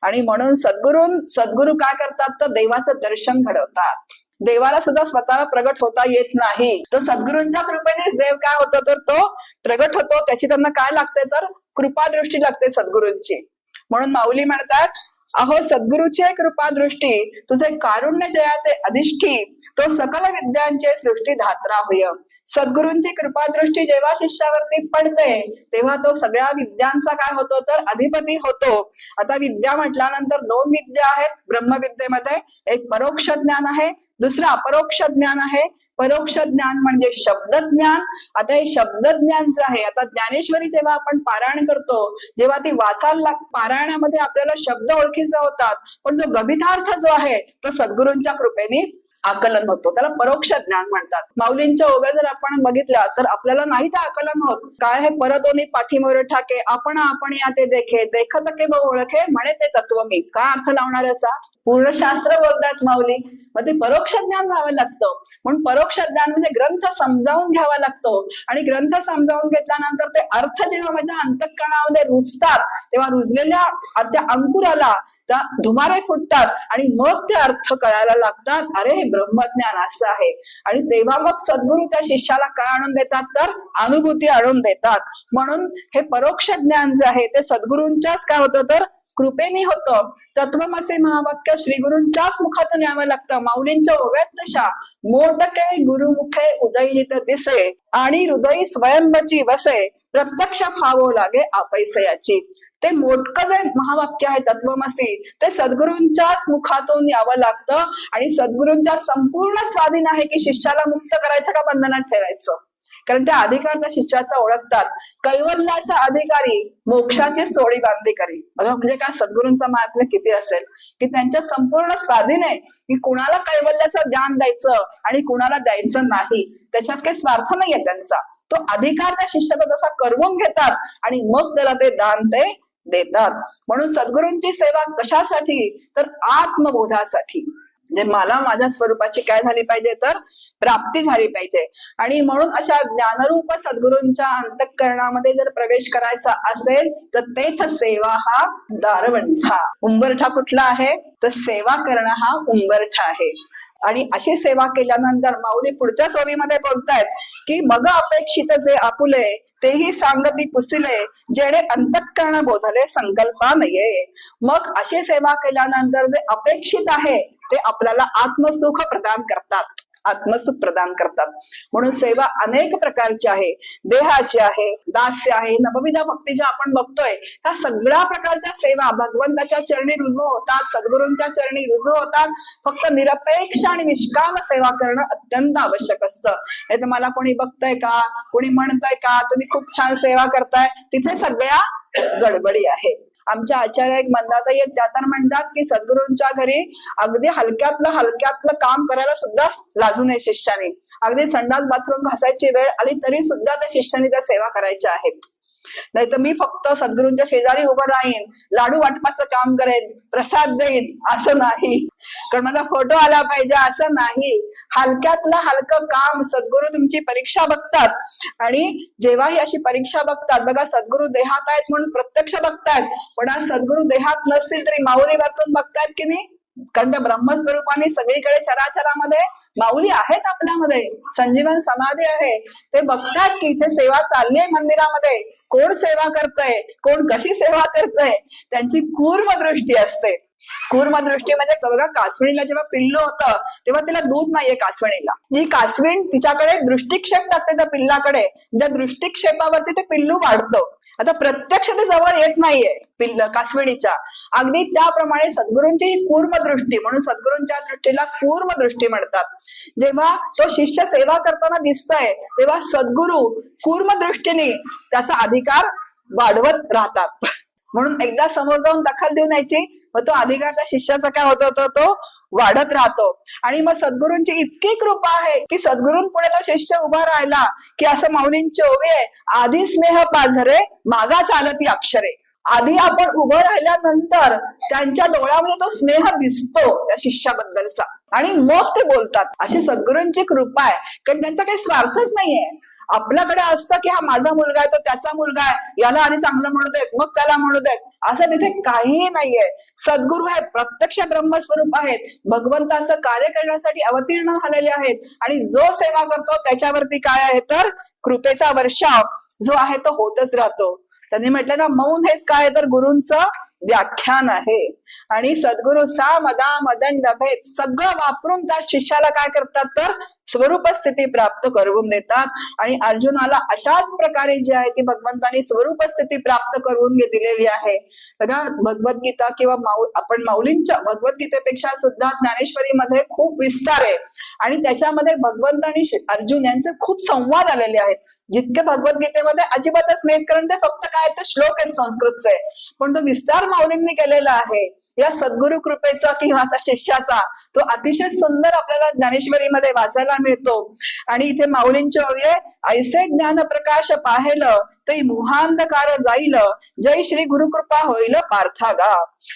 आणि म्हणून सद्गुरू काय करतात तर देवाचं दर्शन घडवतात. देवाला सुद्धा स्वतःला प्रगट होता येत नाही, तो सद्गुरूंच्या कृपेनेच देव काय होतो तर तो प्रगट होतो. त्याची त्यांना काय लागते तर कृपादृष्टी लागते सद्गुरूंची. म्हणून माऊली म्हणतात, अहो सद्गुरूची कृपादृष्टी, तुझे कारुण्य जयाते अधिष्ठी, तो सकल विद्यांचे सृष्टी धात्रा होय. सद्गुरूंची कृपादृष्टी जेव्हा शिष्यावरती पडते तेव्हा तो सगळ्या विद्यांचा काय होतो तर अधिपती होतो. आता विद्या म्हटल्यानंतर दोन विद्या आहेत ब्रह्मविद्येमध्ये, एक परोक्ष ज्ञान आहे, दुसरं अपरोक्ष ज्ञान आहे. परोक्ष ज्ञान म्हणजे शब्द ज्ञान. आता हे शब्द ज्ञान जे आहे, आता ज्ञानेश्वरी जेव्हा आपण पारायण करतो, जेव्हा ती वाचायला पारायणामध्ये आपल्याला शब्द ओळखीचे होतात, पण जो गभितार्थ जो आहे तो सद्गुरूंच्या कृपेने आकलन होतो, त्याला परोक्ष ज्ञान म्हणतात. माऊलींच्या ओव्या जर आपण बघितल्या तर आपल्याला नाही ते आकलन होत. काय हे परतोनी पाठीमोर ठाके, आपण या ते देखे, देखत के ओळखे म्हणे ते तत्व मी. काय अर्थ लावणार याचा? पूर्ण शास्त्र बोलतात माऊली. मग ते परोक्ष ज्ञान व्हावं लागतं. म्हणून परोक्ष ज्ञान म्हणजे ग्रंथ समजावून घ्यावा लागतो, आणि ग्रंथ समजावून घेतल्यानंतर ते अर्थ जेव्हा माझ्या अंतःकरणामध्ये रुजतात, तेव्हा रुजलेल्या त्या अंकुराला त्या धुमारे फुटतात, आणि मग ते अर्थ कळायला लागतात. अरे हे ब्रह्मज्ञान असं आहे. आणि तेव्हा मग सद्गुरू त्या शिष्याला काय आणून देतात तर अनुभूती आणून देतात. म्हणून हे परोक्ष ज्ञान जे आहे ते सद्गुरूंच्याच काय होतं तर कृपेने होतं. तत्वमसी महावाक्य श्री गुरूंच्याच मुखातून यावं लागतं. माऊलींच्या ओव्यात तशा, मोटके गुरुमुखे उदयित दिसे, आणि हृदयी स्वयंबची वसे, प्रत्यक्ष फावो लागे आपैसयाची. ते मोठकं जे महावाक्य आहे तत्वमसी, ते सद्गुरूंच्याच मुखातून यावं लागतं, आणि सद्गुरूंच्या संपूर्ण स्वाधीन आहे की शिष्याला मुक्त करायचं का बंधनात ठेवायचं. कारण त्या अधिकार त्या शिष्याचा ओळखतात. कैवल्याचा अधिकारी, मोक्षाची सोडी बांधली करी. बघा म्हणजे काय सद्गुरूंचा महात्म्य किती असेल, की त्यांच्या संपूर्ण स्वाधीन आहे की कुणाला कैवल्याचं ज्ञान द्यायचं आणि कुणाला द्यायचं नाही. त्याच्यात काही स्वार्थ नाहीये त्यांचा. तो अधिकार त्या शिष्याचा तसा करवून घेतात, आणि मग त्याला ते दान ते देतात. म्हणून सद्गुरूंची सेवा कशासाठी तर आत्मबोधासाठी. म्हणजे मला माझ्या स्वरूपाची काय झाली पाहिजे तर प्राप्ती झाली पाहिजे. आणि म्हणून अशा ज्ञानरूप सद्गुरूंच्या अंतःकरणामध्ये जर प्रवेश करायचा असेल तर तेथ सेवा हा दारवंठा. उंबरठा कुठला आहे तर सेवा करणं हा उंबरठा आहे. आणि अशी सेवा केल्यानंतर माऊली पुढच्या ओवीमध्ये बोलतायत की मग अपेक्षित जे आपुले, तेही सांगती पुसिले, जेणे अंतःकरण बोधले संकल्पा नये. मग अशी सेवा केल्यानंतर जे अपेक्षित आहे ते आपल्याला आत्मसुख प्रदान करतात. म्हणून सेवा अनेक प्रकारची आहे. देहाची आहे, दास्य आहे, नवविध भक्ती ज्या आपण बघतोय, ह्या सगळ्या प्रकारच्या सेवा भगवंताच्या चरणी रुजू होतात, सद्गुरूंच्या चरणी रुजू होतात. फक्त निरपेक्ष आणि निष्काम सेवा करणं अत्यंत आवश्यक असतं. हे तुम्हाला कोणी बघतंय का, कोणी म्हणतंय का तुम्ही खूप छान सेवा करताय, तिथे सगळ्या गडबडी आहे. आमच्या आचार्य एक मंदाताई आहेत, त्या तर म्हणतात की सद्गुरूंच्या घरी अगदी हलक्यातलं काम करायला सुद्धा लाजू नये शिष्याने. अगदी संडास बाथरूम घासायची वेळ आली तरी सुद्धा त्या शिष्याने त्या सेवा करायच्या आहेत. नाही तर मी फक्त सद्गुरूंच्या शेजारी उभं राहीन, लाडू वाटपाचं काम करेन, प्रसाद देईन असं नाही, कारण माझा फोटो आला पाहिजे असं नाही. हलक्यातलं हलकं काम. सद्गुरू तुमची परीक्षा बघतात, आणि जेव्हा ही अशी परीक्षा बघतात, बघा सद्गुरू देहात आहेत म्हणून प्रत्यक्ष बघतात, पण आज सद्गुरू देहात नसतील तरी माऊली वाचून बघतायत की नाही. कारण त्या ब्रह्मस्वरूपाने सगळीकडे चराचरामध्ये माऊली आहेत, आपल्यामध्ये संजीवन समाधी आहे. ते बघतात की इथे सेवा चालली आहे मंदिरामध्ये, कोण सेवा करतंय, कोण कशी सेवा करतंय, त्यांची कूर्म दृष्टी असते. कूर्म दृष्टी म्हणजे बघा, कासविणीला जेव्हा पिल्लू होतं तेव्हा तिला दूध नाहीये कासविणीला. जी कासविण तिच्याकडे दृष्टिक्षेप टाकते त्या पिल्लाकडे, त्या दृष्टिक्षेपावरती ते पिल्लू वाढतं. आता प्रत्यक्ष ते जवळ येत नाहीये कासविणीच्या. अगदी त्याप्रमाणे सद्गुरूंची ही कूर्म दृष्टी, म्हणून सद्गुरूंच्या दृष्टीला कूर्म दृष्टी म्हणतात. जेव्हा तो शिष्य सेवा करताना दिसतोय तेव्हा सद्गुरू कूर्म दृष्टीने त्याचा अधिकार वाढवत राहतात. म्हणून एकदा समोर जाऊन दखल देऊन यायची, मग तो अधिकार त्या शिष्याचा काय होत होतो, तो वाढत राहतो. आणि मग सद्गुरूंची इतकी कृपा आहे की सद्गुरूंपुढे तो शिष्य उभा राहिला की असं माऊलींची ओवी आहे, आधी स्नेह पाझरे मागा चालती अक्षरे. आधी आपण उभं राहिल्यानंतर त्यांच्या डोळ्यामध्ये तो स्नेह दिसतो त्या शिष्याबद्दलचा, आणि मग ते बोलतात. अशी सद्गुरूंची कृपा आहे, कारण त्यांचा काही स्वार्थच नाहीये. आपल्याकडे असतं की हा माझा मुलगा आहे, तो त्याचा मुलगा आहे, याला आधी चांगलं म्हणू देत मग त्याला म्हणू देत, असं तिथे काहीही नाहीये. सद्गुरू हे प्रत्यक्ष ब्रह्मस्वरूप आहेत, भगवंताचं कार्य करण्यासाठी अवतीर्ण झालेले आहेत, आणि जो सेवा करतो त्याच्यावरती काय आहे तर कृपेचा वर्षाव जो आहे तो होतच राहतो. त्यांनी म्हटलं ना, मौन हेच काय तर गुरूंचं व्याख्यान आहे. आणि सद्गुरु सा मदा मदन भेद सगळं वापरून त्या शिष्याला काय करतात तर स्वरूप स्थिती प्राप्त करून देतात. आणि अर्जुनाला अशाच प्रकारे जी आहे ती भगवंतानी स्वरूप स्थिती प्राप्त करून दिलेली आहे. बघा, भगवद्गीता किंवा आपण माऊलींच्या भगवद्गीतेपेक्षा सुद्धा ज्ञानेश्वरीमध्ये खूप विस्तार आहे, आणि त्याच्यामध्ये भगवंत आणि अर्जुन यांचे खूप संवाद आलेले आहेत. जितके भगवद्गीतेमध्ये अजिबातच नाहीत, कारण ते फक्त काय तर श्लोक आहेत संस्कृतचे, पण तो विस्तार माऊलींनी केलेला आहे या सद्गुरु कृपेचा किंवा त्या शिष्याचा. तो अतिशय सुंदर आपल्याला ज्ञानेश्वरीमध्ये वाचायला मिळतो. आणि इथे माऊलींची ओवी आहे, ऐसे ज्ञान प्रकाश पाहेलं ते मुहांधकार जाईल, जय श्री गुरुकृपा होईल पार्थागा.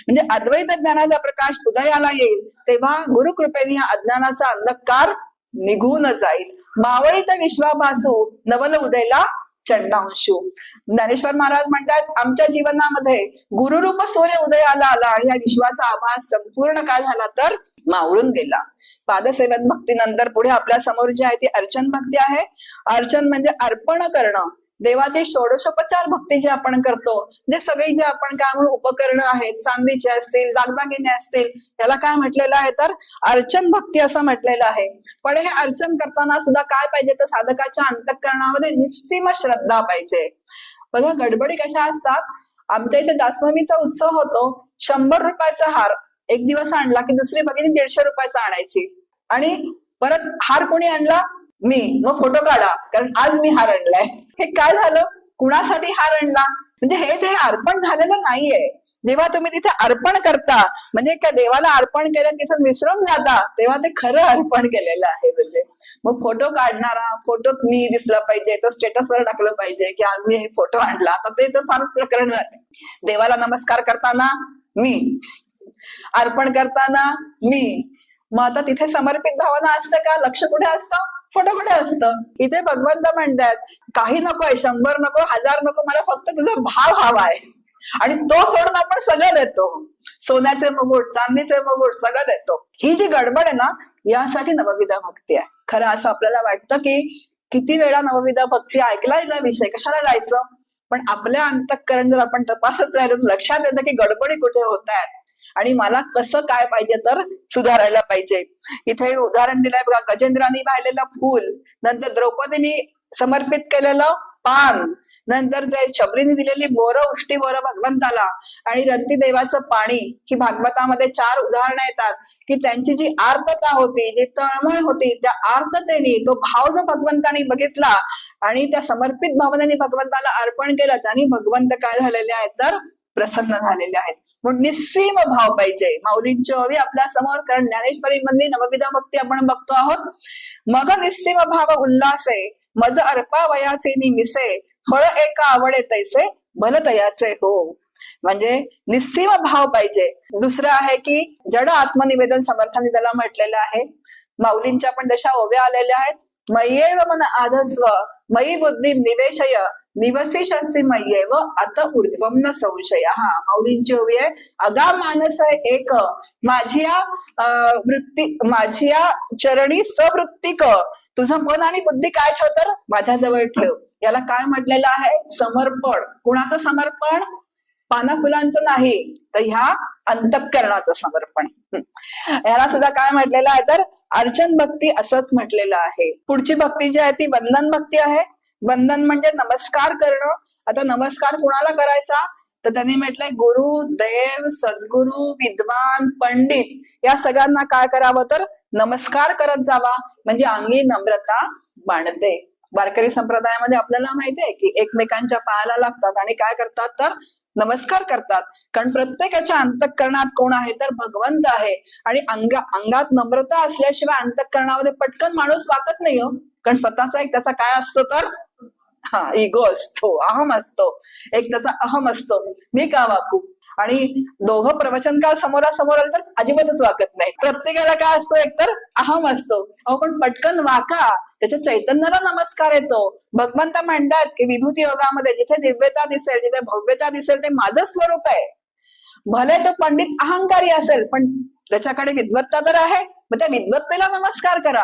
म्हणजे अद्वैत ज्ञानाचा प्रकाश उदयाला येईल तेव्हा गुरुकृपेने या अज्ञानाचा अंधकार निघून जाईल. मावळीत विश्वाभासू नवल उदयला चंडांशू. ज्ञानेश्वर महाराज म्हणतात, आमच्या जीवनामध्ये गुरुरूप सूर्य उदयाला आला आणि या विश्वाचा आभास संपूर्ण काय झाला तर मावळून गेला. पादसेवन भक्ती नंतर पुढे आपल्या समोर जी आहे ती अर्चन भक्ती आहे. अर्चन म्हणजे अर्पण करणं, देवाचे षोडशोपचार भक्ती जे आपण करतो, जे सगळे जे आपण काय म्हणून उपकरणं आहेत, चांदीचे असतील, दागदागिने असतील, याला काय म्हटलेलं आहे तर अर्चन भक्ती असं म्हटलेलं आहे. पण हे अर्चन करताना सुद्धा काय पाहिजे तर साधकाच्या अंतःकरणामध्ये निस्सीम श्रद्धा पाहिजे. बघा, गडबडी कशा असतात. आमच्या इथे दासवामीचा उत्सव होतो, 100 रुपयाचा हार एक दिवस आणला की दुसरी भगिनी 150 रुपयाचा आणायची, आणि परत हार कोणी आणला, मी, मग फोटो काढा कारण आज मी हार आणलाय. हे काय झालं, कुणासाठी हार आणला, म्हणजे हे अर्पण झालेलं नाहीये. जेव्हा तुम्ही तिथे अर्पण करता, म्हणजे त्या देवाला अर्पण केलं तिथून विसरून जाता, तेव्हा ते खरं अर्पण केलेलं आहे. म्हणजे मग फोटो काढणारा फोटोत मी दिसला पाहिजे, तो स्टेटसवर टाकलं पाहिजे की आज मी हे फोटो आणला, तर ते तर फारच प्रकरण झाले. देवाला नमस्कार करताना मी, अर्पण करताना मी, मग आता तिथे समर्पित भावना असतं का, लक्ष कुठे असतं, फोटो कुठे असतं. इथे भगवंत म्हणतात काही नकोय, 100 नको, 1000 नको, मला फक्त तुझा भाव हवा आहे. आणि तो सोडून आपण सगळं देतो, सोन्याचे मुकुट, चांदीचे मुकुट सगळं देतो. ही जी गडबड आहे ना, यासाठी नवविधा भक्ती आहे. खरं असं आपल्याला वाटतं की किती वेळा नवविधा भक्ती ऐकला विषय, कशाला जायचं, पण आपल्या अंतःकरण जर आपण तपासत राहिलो लक्षात येतं की गडबडी कुठे होत आहेत आणि मला कसं काय पाहिजे तर सुधारायला पाहिजे. इथे उदाहरण दिलंय बघा, गजेंद्रांनी वाहिलेलं फूल, नंतर द्रौपदीने समर्पित केलेलं पान, नंतर जे शबरीने दिलेली बोरं, उष्टी बोरं भगवंताला, आणि रंती देवाचं पाणी. ही भागवतामध्ये 4 उदाहरणं येतात की त्यांची जी आर्तता होती, जी तळमळ होती, त्या आर्ततेने तो भाव जो भगवंतानी बघितला आणि त्या समर्पित भावनेने भगवंताला अर्पण केलं, त्यांनी भगवंत काय झालेले आहेत तर प्रसन्न झालेले आहेत. म्हणून निस्सीम भाव पाहिजे. माऊलींची ओवी आपल्या समोर, कारण ज्ञानेश्वरी मधली नवविधा भक्ती आपण बघतो आहोत. मग निस्सीम भाव उल्हासे, मज अर्पा वयाचे निमिसे, फळ एका आवडे तैसे भल तयाचे हो. म्हणजे निस्सीम भाव पाहिजे. दुसरं आहे की जड आत्मनिवेदन समर्थांनी त्याला म्हटलेलं आहे. माऊलींच्या पण जशा ओव्या आलेल्या आहेत, मय्येव मन आधस्व, मयी बुद्धी निवेशय, निवसिष्यसि मय्येव अत ऊर्ध्वं न संशय. हा माऊलींची ओवी आहे. अगा मानस एक, माझिया वृत्ती, माझिया चरणी सवृत्तिक, तुझं मन आणि बुद्धी काय ठेव तर माझ्याजवळ ठेव. याला काय म्हटलेलं आहे, समर्पण. कुणाचं समर्पण, पाना फुलांचं नाही, तर ह्या अंतःकरणाचं समर्पण. याला सुद्धा काय म्हटलेलं आहे तर अर्चन भक्ती असंच म्हटलेलं आहे. पुढची भक्ती जी आहे ती वंदन भक्ती आहे. वंदन म्हणजे नमस्कार करणं. आता नमस्कार कुणाला करायचा तर त्यांनी म्हटलंय, गुरु, देव, सद्गुरु, विद्वान, पंडित या सगळ्यांना काय करावं तर नमस्कार करत जावा, म्हणजे अंगी नम्रता बाणते. वारकरी संप्रदायामध्ये आपल्याला माहिती आहे की एकमेकांच्या पायाला लागतात आणि काय करतात तर नमस्कार करतात. कारण प्रत्येकाच्या अंतःकरणात कोण आहे तर भगवंत आहे. आणि अंगात नम्रता असल्याशिवाय अंतःकरणामध्ये पटकन माणूस वाकत नाही हो. कारण स्वतःचा एक त्याचा काय असतो तर इगो असतो, अहम असतो, एक त्याचा अहम असतो, मी का वाकू. आणि दोघं प्रवचनकार समोरासमोर आले तर अजिबातच वाकत नाही. प्रत्येकाला काय असतो एकतर अहम असतो. अहो पण पटकन वाका, त्याच्या चैतन्याला नमस्कार येतो. भगवंत म्हणतात की विभूती योगामध्ये जिथे दिव्यता दिसेल, जिथे भव्यता दिसेल ते माझं स्वरूप आहे. भले तो पंडित अहंकारी असेल पण त्याच्याकडे विद्वत्ता तर आहे, मग त्या विद्वत्तेला नमस्कार करा.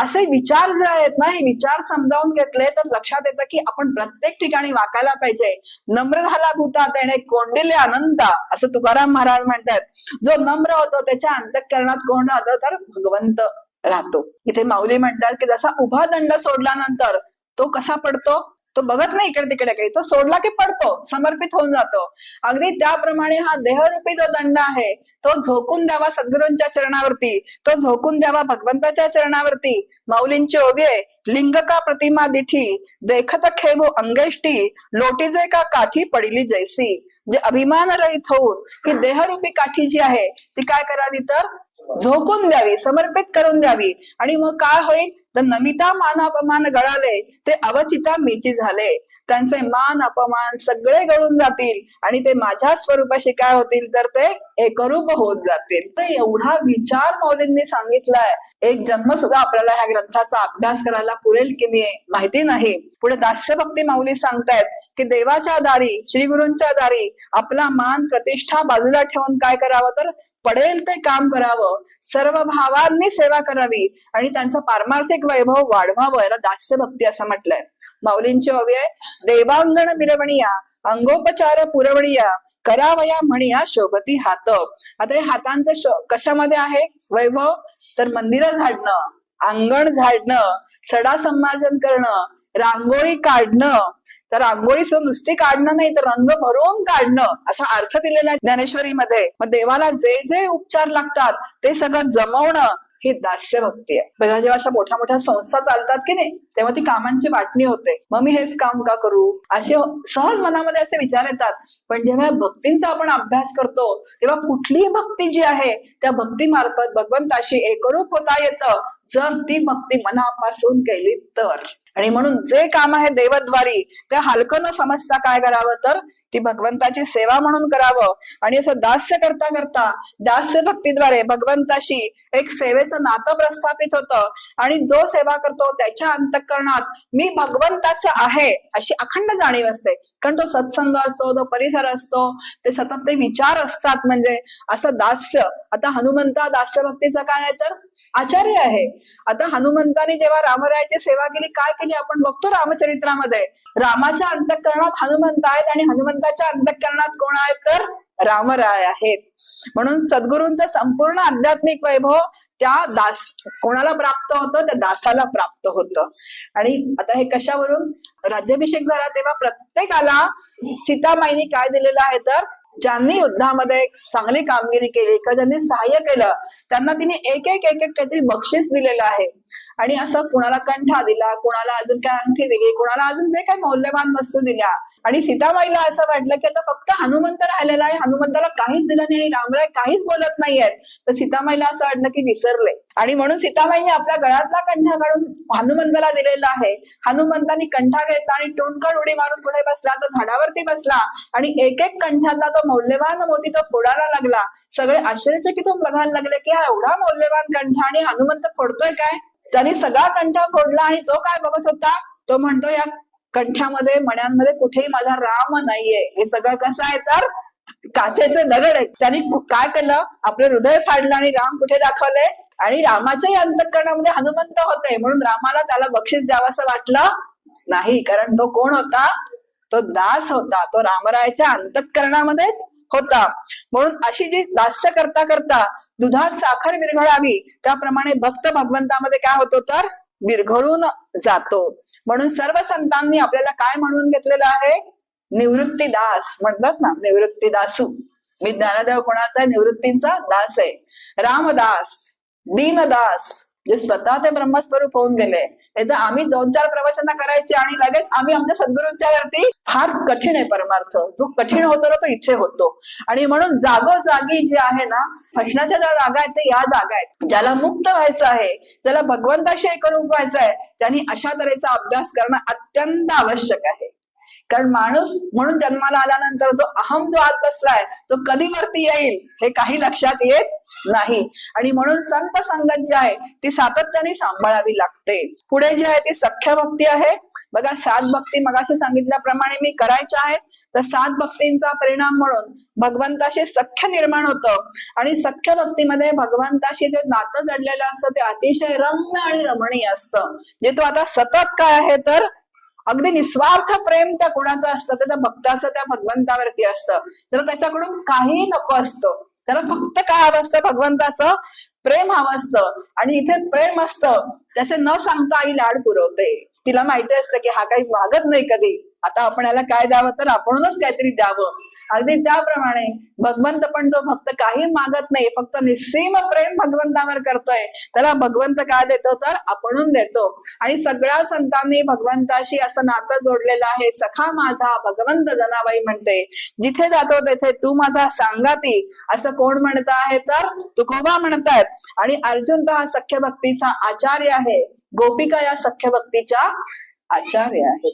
असे विचार जे आहेत ना, हे विचार समजावून घेतले तर लक्षात येतं की आपण प्रत्येक ठिकाणी वाकायला पाहिजे. नम्र झाला भूता त्याने कोंडिले अनंता, असं तुकाराम महाराज म्हणतात. जो नम्र होतो त्याच्या अंतःकरणात कोण राहतं तर भगवंत राहतो. इथे माऊली म्हणतात की जसा उभा दंड सोडल्यानंतर तो कसा पडतो, तो बघत नाही इकडे तिकडे काही, तो सोडला की पडतो, समर्पित होऊन जातो. अगदी त्याप्रमाणे हा देहरूपी जो दंड आहे तो झोकून द्यावा सद्गुरूंच्या चरणावरती, तो झोकून द्यावा भगवंताच्या चरणावरती. माऊलींची ओवी आहे, लिंग का प्रतिमा दिठी देखत खेवो अंगेष्टी लोटीजे का काठी पडिली जैसी. म्हणजे अभिमान रहित होऊन की देहरूपी काठी जी आहे ती काय करावी तर झोकून द्यावी, समर्पित करून द्यावी. आणि मग काय होईल तर नमिता मान अपमान गळाले ते अवचिता मीची झाले. त्यांचे मान अपमान सगळे गळून जातील आणि ते माझ्या स्वरूपाशी काय होतील तर ते एकरूप होत जातील. तर एवढा विचार माऊलींनी सांगितलाय. एक जन्म सुद्धा आपल्याला ह्या ग्रंथाचा अभ्यास करायला पुरेल की नाही माहिती नाही. पुढे दास्य भक्ती माऊली सांगतायत की देवाच्या दारी, श्री गुरूंच्या दारी आपला मान प्रतिष्ठा बाजूला ठेवून काय करावं तर पडेल ते काम करावं, सर्व भावांनी सेवा करावी आणि त्यांचं पारमार्थिक वैभव वाढवावं. याला दास्य भक्ती असं म्हटलंय. माऊलींची ओवी आहे, देवांगण मिरवणिया अंगोपचार पुरवणिया करावया म्हणिया शोभती हात. आता हे हातांचं कशामध्ये आहे वैभव तर मंदिरं झाडणं, अंगण झाडणं, सडा संमार्जन करणं, रांगोळी काढणं. तर रांगोळी नुसती काढणं नाही तर रंग भरून काढणं असा अर्थ दिलेला आहे ज्ञानेश्वरीमध्ये. मग देवाला जे जे उपचार लागतात ते सगळं जमवणं ही दास्य भक्ती आहे. बघा जेव्हा अशा मोठ्या मोठ्या संस्था चालतात की नाही तेव्हा ती कामांची वाटणी होते. मग मी हेच काम का करू असे सहज मनामध्ये असे विचार येतात. पण जेव्हा भक्तींचा आपण अभ्यास करतो तेव्हा कुठलीही भक्ती जी आहे त्या भक्तीमार्फत भगवंताशी एकरूप होता येतं जर ती भक्ती मनापासून केली तर. आणि म्हणून जे काम आहे देवद्वारी ते हलकं न समजता काय करावं तर ती भगवंताची सेवा म्हणून करावं. आणि असं दास्य करता करता दास्य भक्तीद्वारे भगवंताशी एक सेवेचं नातं प्रस्थापित होतं. आणि जो सेवा करतो त्याच्या अंतःकरणात मी भगवंताचं आहे अशी अखंड जाणीव असते. कारण तो सत्संग असतो, तो परिसर असतो, ते सतत ते विचार असतात. म्हणजे असं दास्य. आता हनुमंता दास्य भक्तीचा काय आहे तर आचार्य आहे. आता हनुमंताने जेव्हा रामरायाची सेवा केली काय केली आपण बघतो रामचरित्रामध्ये. रामाच्या अंतःकरणात हनुमंत आहेत आणि हनुमंताच्या अंतःकरणात कोण आहेत तर रामराय आहेत. म्हणून सद्गुरूंचं संपूर्ण आध्यात्मिक वैभव त्या कोणाला प्राप्त होतं त्या दासाला प्राप्त होतं. आणि आता हे कशावरून राज्याभिषेक झाला तेव्हा प्रत्येकाला सीतामाईने काय दिलेलं आहे तर ज्यांनी युद्धामध्ये चांगली कामगिरी केली किंवा ज्यांनी सहाय्य केलं त्यांना तिने एक एक काहीतरी बक्षीस दिलेलं आहे. आणि असं कुणाला कंठा दिला, कुणाला अजून काय अंगठी दिली, कुणाला अजून जे काही मौल्यवान वस्तू दिल्या. आणि सीतामाईला असं वाटलं की आता फक्त हनुमंत राहिलेला आहे, हनुमंताला काहीच दिलं नाही आणि रामराय काहीच बोलत नाहीयेत. तर सीतामाईला असं वाटलं की विसरले. आणि म्हणून सीतामाईने आपल्या गळ्यातला कंठा काढून हनुमंताला दिलेला आहे. हनुमंतानी कंठा घेतला आणि टुणकन उडी मारून पुढे बसला, तर झाडावरती बसला आणि एक एक कंठातला तो मौल्यवान मोती तो फोडायला लागला. सगळे आश्चर्यचकित होऊन बघायला लागले की हा एवढा मौल्यवान कंठा आणि हनुमंत फोडतोय काय. त्यांनी सगळा कंठा फोडला आणि तो काय बघत होता, तो म्हणतो या कंठ्यामध्ये मण्यांमध्ये कुठेही माझा राम नाहीये. हे सगळं कसं आहे तर काचेचे दगड आहेत. त्यांनी काय केलं आपलं हृदय फाडलं आणि राम कुठे दाखवले आणि रामाच्याही अंतःकरणामध्ये हनुमंत होते. म्हणून रामाला त्याला बक्षीस द्यावंसं वाटलं नाही. कारण तो कोण होता, तो दास होता, तो रामरायाच्या अंतःकरणामध्येच होता. म्हणून अशी जी दास्य करता करता दुधात साखर विरघळावी त्याप्रमाणे भक्त भगवंतामध्ये काय होतो तर विरघळून जातो. म्हणून सर्व संतांनी आपल्याला काय म्हणून घेतलेलं आहे, निवृत्ती दास म्हणतात ना, निवृत्ती दासू. मी ज्ञानदेव कोणाचा निवृत्तींचा दास आहे. रामदास, दीनदास, जे स्वतः ते ब्रह्मस्वरूप होऊन गेले. हे तर आम्ही 2-4 प्रवचन करायचे आणि लगेच आम्ही आमच्या सद्गुरूंच्या वरती, फार कठीण आहे परमार्थ. जो कठीण होतो ना तो इथे होतो. आणि म्हणून जागोजागी जे आहे ना, प्रश्नाच्या ज्या जागा आहेत ते या जागा आहेत. ज्याला मुक्त व्हायचं आहे, ज्याला भगवंताशी एकरूप व्हायचं आहे, त्यांनी अशा तऱ्हेचा अभ्यास करणं अत्यंत आवश्यक आहे. कारण माणूस म्हणून जन्माला आल्यानंतर जो अहम जो आत बसलाय तो कधी वरती येईल हे काही लक्षात येत नाही. आणि म्हणून संत संगत जी आहे ती सातत्याने सांभाळावी लागते. पुढे जी आहे ती सख्य भक्ती आहे. बघा, 7 भक्ती मगाशी सांगितल्याप्रमाणे मी करायच्या आहेत. तर 7 भक्तींचा परिणाम म्हणून भगवंताशी सख्य निर्माण होतं. आणि सख्य भक्तीमध्ये भगवंताशी जे नातं जडलेलं असतं ते अतिशय रम्य आणि रमणीय असतं. जे तो आता सतत काय आहे तर अगदी निस्वार्थ प्रेम त्या कुणाचं असतं, त्या भक्ताचं त्या भगवंतावरती असतं. त्याला त्याच्याकडून काही नको असतं. त्याला फक्त काय हवं असतं, भगवंताचं प्रेम हवं असतं. आणि इथे प्रेम असतं त्याचे न सांगता आई लाड पुरवते. तिला माहिती असतं की हा काही मागत नाही कधी, आता आपण याला काय द्यावं तर आपणच काहीतरी द्यावं. अगदी त्याप्रमाणे भगवंत पण जो भक्त काही मागत नाही, फक्त निस्सीम प्रेम भगवंतावर करतोय, त्याला भगवंत काय देतो तर आपणून देतो. आणि सगळ्या संतांनी भगवंताशी असं नातं जोडलेलं आहे. सखा माझा भगवंत जनाबाई म्हणते, जिथे जातो तेथे तू माझा सांगाती, असं कोण म्हणत आहे तर तुकोबा म्हणतायत. आणि अर्जुन तर हा सख्य भक्तीचा आचार्य आहे, गोपिका या सख्य भक्तीच्या आचार्य आहेत.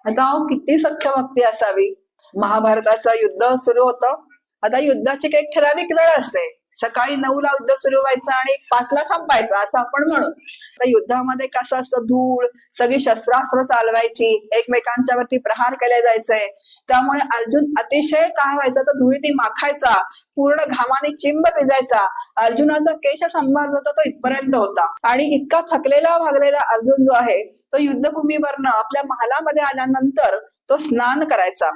आता किती सख्य भक्ती असावी. महाभारताचं युद्ध सुरू होतं. आता युद्धाची काही ठराविक वेळ असते. सकाळी 9ला युद्ध सुरू व्हायचं आणि 5ला संपायचं असं आपण म्हणू. तर युद्धामध्ये कसं असतं, धूळ, सगळी शस्त्रास्त्र चालवायची, एकमेकांच्या वरती प्रहार केले जायचे. त्यामुळे अर्जुन अतिशय काय व्हायचं तर धुळीने माखायचा, पूर्ण घामाने चिंब भिजायचा. अर्जुनाचा केश संभार होता तो इथपर्यंत होता. आणि इतका थकलेला भागलेला अर्जुन जो आहे तो युद्धभूमीवरनं आपल्या महालामध्ये आल्यानंतर तो स्नान करायचा.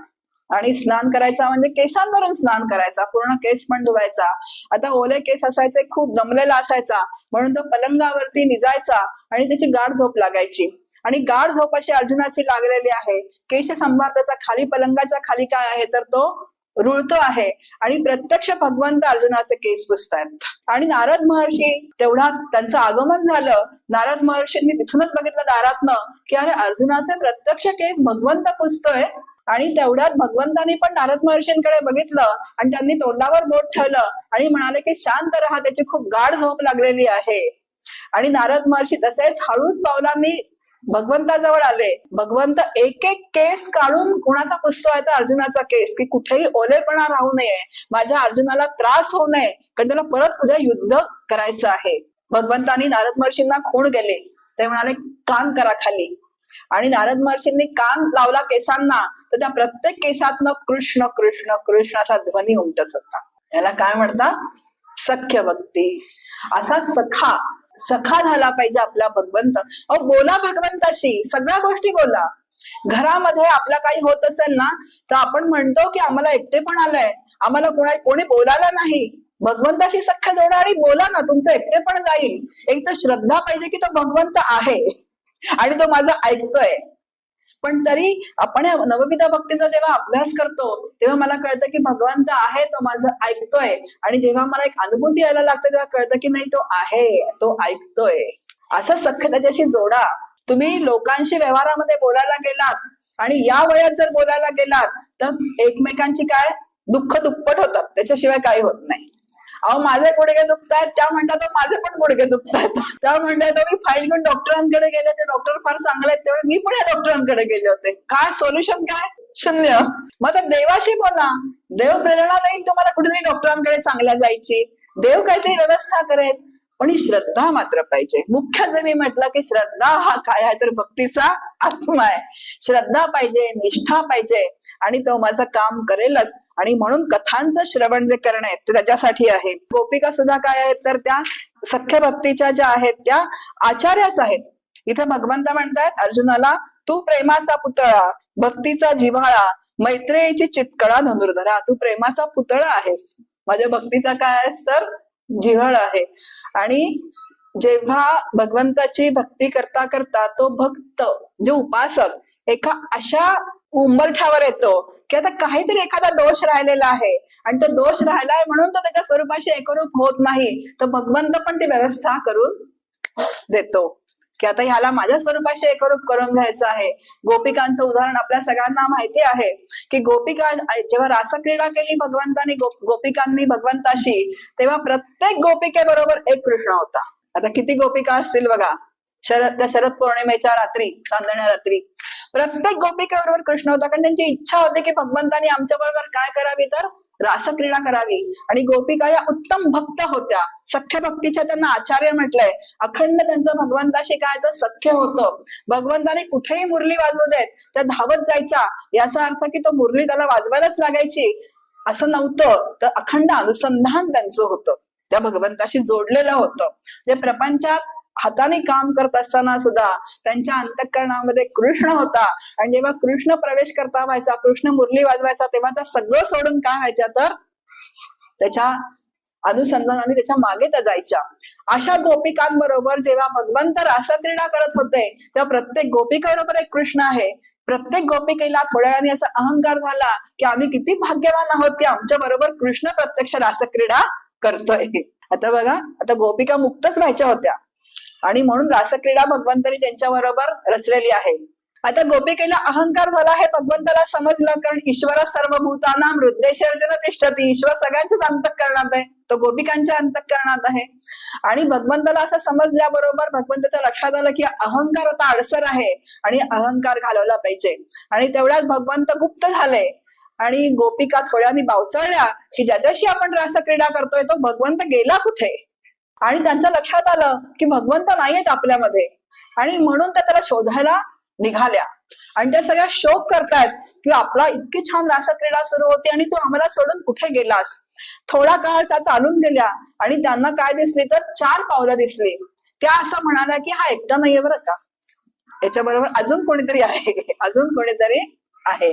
आणि स्नान करायचा म्हणजे केसांवरून स्नान करायचा, पूर्ण केस पण धुवायचा. आता ओले केस असायचे, खूप दमलेला असायचा, म्हणून तो पलंगावरती निजायचा आणि त्याची गाढ झोप लागायची. आणि गाढ झोप अशी अर्जुनाची लागलेली आहे. केश संभार त्याचा खाली पलंगाच्या खाली काय आहे तर तो रुळतो आहे. आणि प्रत्यक्ष भगवंत अर्जुनाचे केस पुसतायत. आणि नारद महर्षी तेवढा त्यांचं आगमन झालं. नारद महर्षींनी तिथूनच बघितलं दारातनं की अरे अर्जुनाचे प्रत्यक्ष केस भगवंत पुसतोय. आणि तेवढ्यात भगवंतानी पण नारद महर्षींकडे बघितलं आणि त्यांनी तोंडावर बोट ठेवलं आणि म्हणाले की शांत राहा, त्याची खूप गाढ झोप लागलेली आहे. आणि नारद महर्षी तसेच हळूच पावलांनी भगवंताजवळ आले. भगवंत एक एक केस काढून कुणाचा पुसतोय तर अर्जुनाचा केस, की कुठेही ओलेपणा राहू नये, माझ्या अर्जुनाला त्रास होऊ नये, कारण त्याला परत उद्या युद्ध करायचं आहे. भगवंतानी नारद महर्षींना खूण गेले. ते म्हणाले कान करा खाली. आणि नारद महर्षींनी कान लावला केसांना, तर त्या प्रत्येक केसातनं कृष्ण कृष्ण कृष्ण असा ध्वनी उमटत होता. याला काय म्हणतात, सख्य भक्ती. असा सखा झाला पाहिजे आपला भगवंत. अहो बोला भगवंताशी, सगळ्या गोष्टी बोला. घरामध्ये आपला काही होत असेल ना तर आपण म्हणतो की आम्हाला एकटेपण आलंय, आम्हाला कोणी बोलायला नाही. भगवंताशी सख्य जोडा आणि बोला ना, तुमचं एकटेपण जाईल. एक तर श्रद्धा पाहिजे की तो भगवंत आहे आणि तो माझा ऐकतोय. पण तरी आपण नवविध भक्तीचा जेव्हा अभ्यास करतो तेव्हा मला कळतं की भगवंत आहे, तो माझं ऐकतोय. आणि जेव्हा मला एक अनुभूती यायला लागते तेव्हा कळतं की नाही, तो आहे, तो ऐकतोय. असं सख्य त्याच्याशी जोडा. तुम्ही लोकांशी व्यवहारामध्ये बोलायला गेलात आणि या वयात जर बोलायला गेलात तर एकमेकांची काय दुःख दुप्पट होतात, त्याच्याशिवाय काही होत नाही. अहो माझे गुडघे दुखतायत, त्या म्हणतात माझे पण गुडघे दुखतायत. त्या म्हणतात मी फाईल घेऊन डॉक्टरांकडे गेले, ते डॉक्टर फार चांगले आहेत, तेव्हा मी पण या डॉक्टरांकडे गेले होते. काय सोल्युशन काय, शून्य. मग तर देवाशी बोला, देव प्रेरणा देईल तुम्हाला कुठेतरी डॉक्टरांकडे चांगल्या जायची, देव काहीतरी व्यवस्था करेल. पण ही श्रद्धा मात्र पाहिजे. मुख्य जे मी म्हटलं की श्रद्धा हा काय आहे तर भक्तीचा आत्मा आहे. श्रद्धा पाहिजे, निष्ठा पाहिजे आणि तो माझं काम करेलच. आणि म्हणून कथांचं श्रवण जे करणे ते त्याच्यासाठी आहे. गोपिका सुद्धा काय आहेत तर त्या सख्य भक्तीच्या ज्या आहेत त्या आचार्याच आहेत. इथे भगवंत म्हणतायत अर्जुनाला, तू प्रेमाचा पुतळा, भक्तीचा जिव्हाळा, मैत्रेयीची चितकळा धनुर्धरा. तू प्रेमाचा पुतळा आहेस, माझ्या भक्तीचा काय आहेस तर जिव्हाळा आहे. आणि जेव्हा भगवंताची भक्ती करता करता तो भक्त जो उपासक एका अशा उंबरठ्यावर येतो की आता काहीतरी एखादा दोष राहिलेला आहे आणि तो दोष राहिलाय म्हणून तो त्याच्या स्वरूपाशी एकरूप होत नाही, तर भगवंत पण ती व्यवस्था करून देतो की आता ह्याला माझ्या स्वरूपाशी एकरूप करून घ्यायचं आहे. गोपिकांचं उदाहरण आपल्या सगळ्यांना माहिती आहे की गोपिका जेव्हा रासक्रीडा केली भगवंतांनी गोपिकांनी भगवंताशी, तेव्हा प्रत्येक गोपिकेबरोबर एक कृष्ण होता. आता किती गोपिका असतील बघा, त्या शरद पौर्णिमेच्या रात्री, चांदण्या रात्री प्रत्येक गोपिकेबरोबर कृष्ण होता. कारण त्यांची इच्छा होती की भगवंतांनी आमच्या बरोबर काय करावी, तर रासक्रीडा करावी. आणि गोपिका या उत्तम भक्त होत्या, सख्य भक्तीच्या त्यांना आचार्य म्हटलंय. अखंड त्यांचं भगवंताशी काय तर सख्य होतं. भगवंताने कुठेही मुरली वाजवू देत त्या धावत जायच्या, याचा अर्थ की तो मुरली त्याला वाजवायलाच लागायची असं नव्हतं, तर अखंड अनुसंधान त्यांचं होतं, त्या भगवंताशी जोडलेलं होतं. म्हणजे प्रपंचात हाताने काम करत असताना सुद्धा त्यांच्या अंतःकरणामध्ये कृष्ण होता. आणि जेव्हा कृष्ण प्रवेश करता व्हायचा, कृष्ण मुरली वाजवायचा, तेव्हा त्या सगळं सोडून काय व्हायच्या, तर त्याच्या अनुसंधानाने त्याच्या मागे त्या जायच्या. अशा गोपिकांबरोबर जेव्हा भगवंत रासक्रीडा करत होते, तेव्हा प्रत्येक गोपिकेबरोबर एक कृष्ण आहे. प्रत्येक गोपिकेला थोड्या वेळाने असा अहंकार झाला की आम्ही किती भाग्यवान आहोत की आमच्या बरोबर कृष्ण प्रत्यक्ष रासक्रीडा करतोय. आता बघा, आता गोपिका मुक्तच व्हायच्या होत्या आणि म्हणून रासक्रीडा भगवंतांनी त्यांच्या बरोबर रचलेली आहे. आता गोपिकेला अहंकार झाला हे भगवंताला समजलं, कारण ईश्वर सर्वभूतानां हृदयेषु तिष्ठति, ईश्वर सगळ्यांच्याच अंतःकरणात आहे, तो गोपिकांच्या अंतःकरणात आहे. आणि भगवंताला असं समजल्याबरोबर भगवंताच्या लक्षात आलं की अहंकार आता अडसर आहे आणि अहंकार घालवला पाहिजे. आणि तेवढ्यात भगवंत गुप्त झाले आणि गोपिका थोड्यानी बावचळल्या की ज्याच्याशी आपण रासक्रीडा करतोय तो भगवंत गेला कुठे. आणि त्यांच्या लक्षात आलं की भगवंत नाहीयेत आपल्यामध्ये, आणि म्हणून त्या त्याला शोधायला निघाल्या. आणि त्या सगळ्या शोक करतायत की आपला इतकी छान रासक्रीडा सुरू होती आणि तू आम्हाला सोडून कुठे गेलास. थोडा काळ त्या चालून गेल्या आणि त्यांना काय दिसली, तर 4 पावलं दिसली. त्या असं म्हणाल्या की हा एकटा नाहीये बरं का, याच्या बरोबर अजून कोणीतरी आहे, अजून कोणीतरी आहे.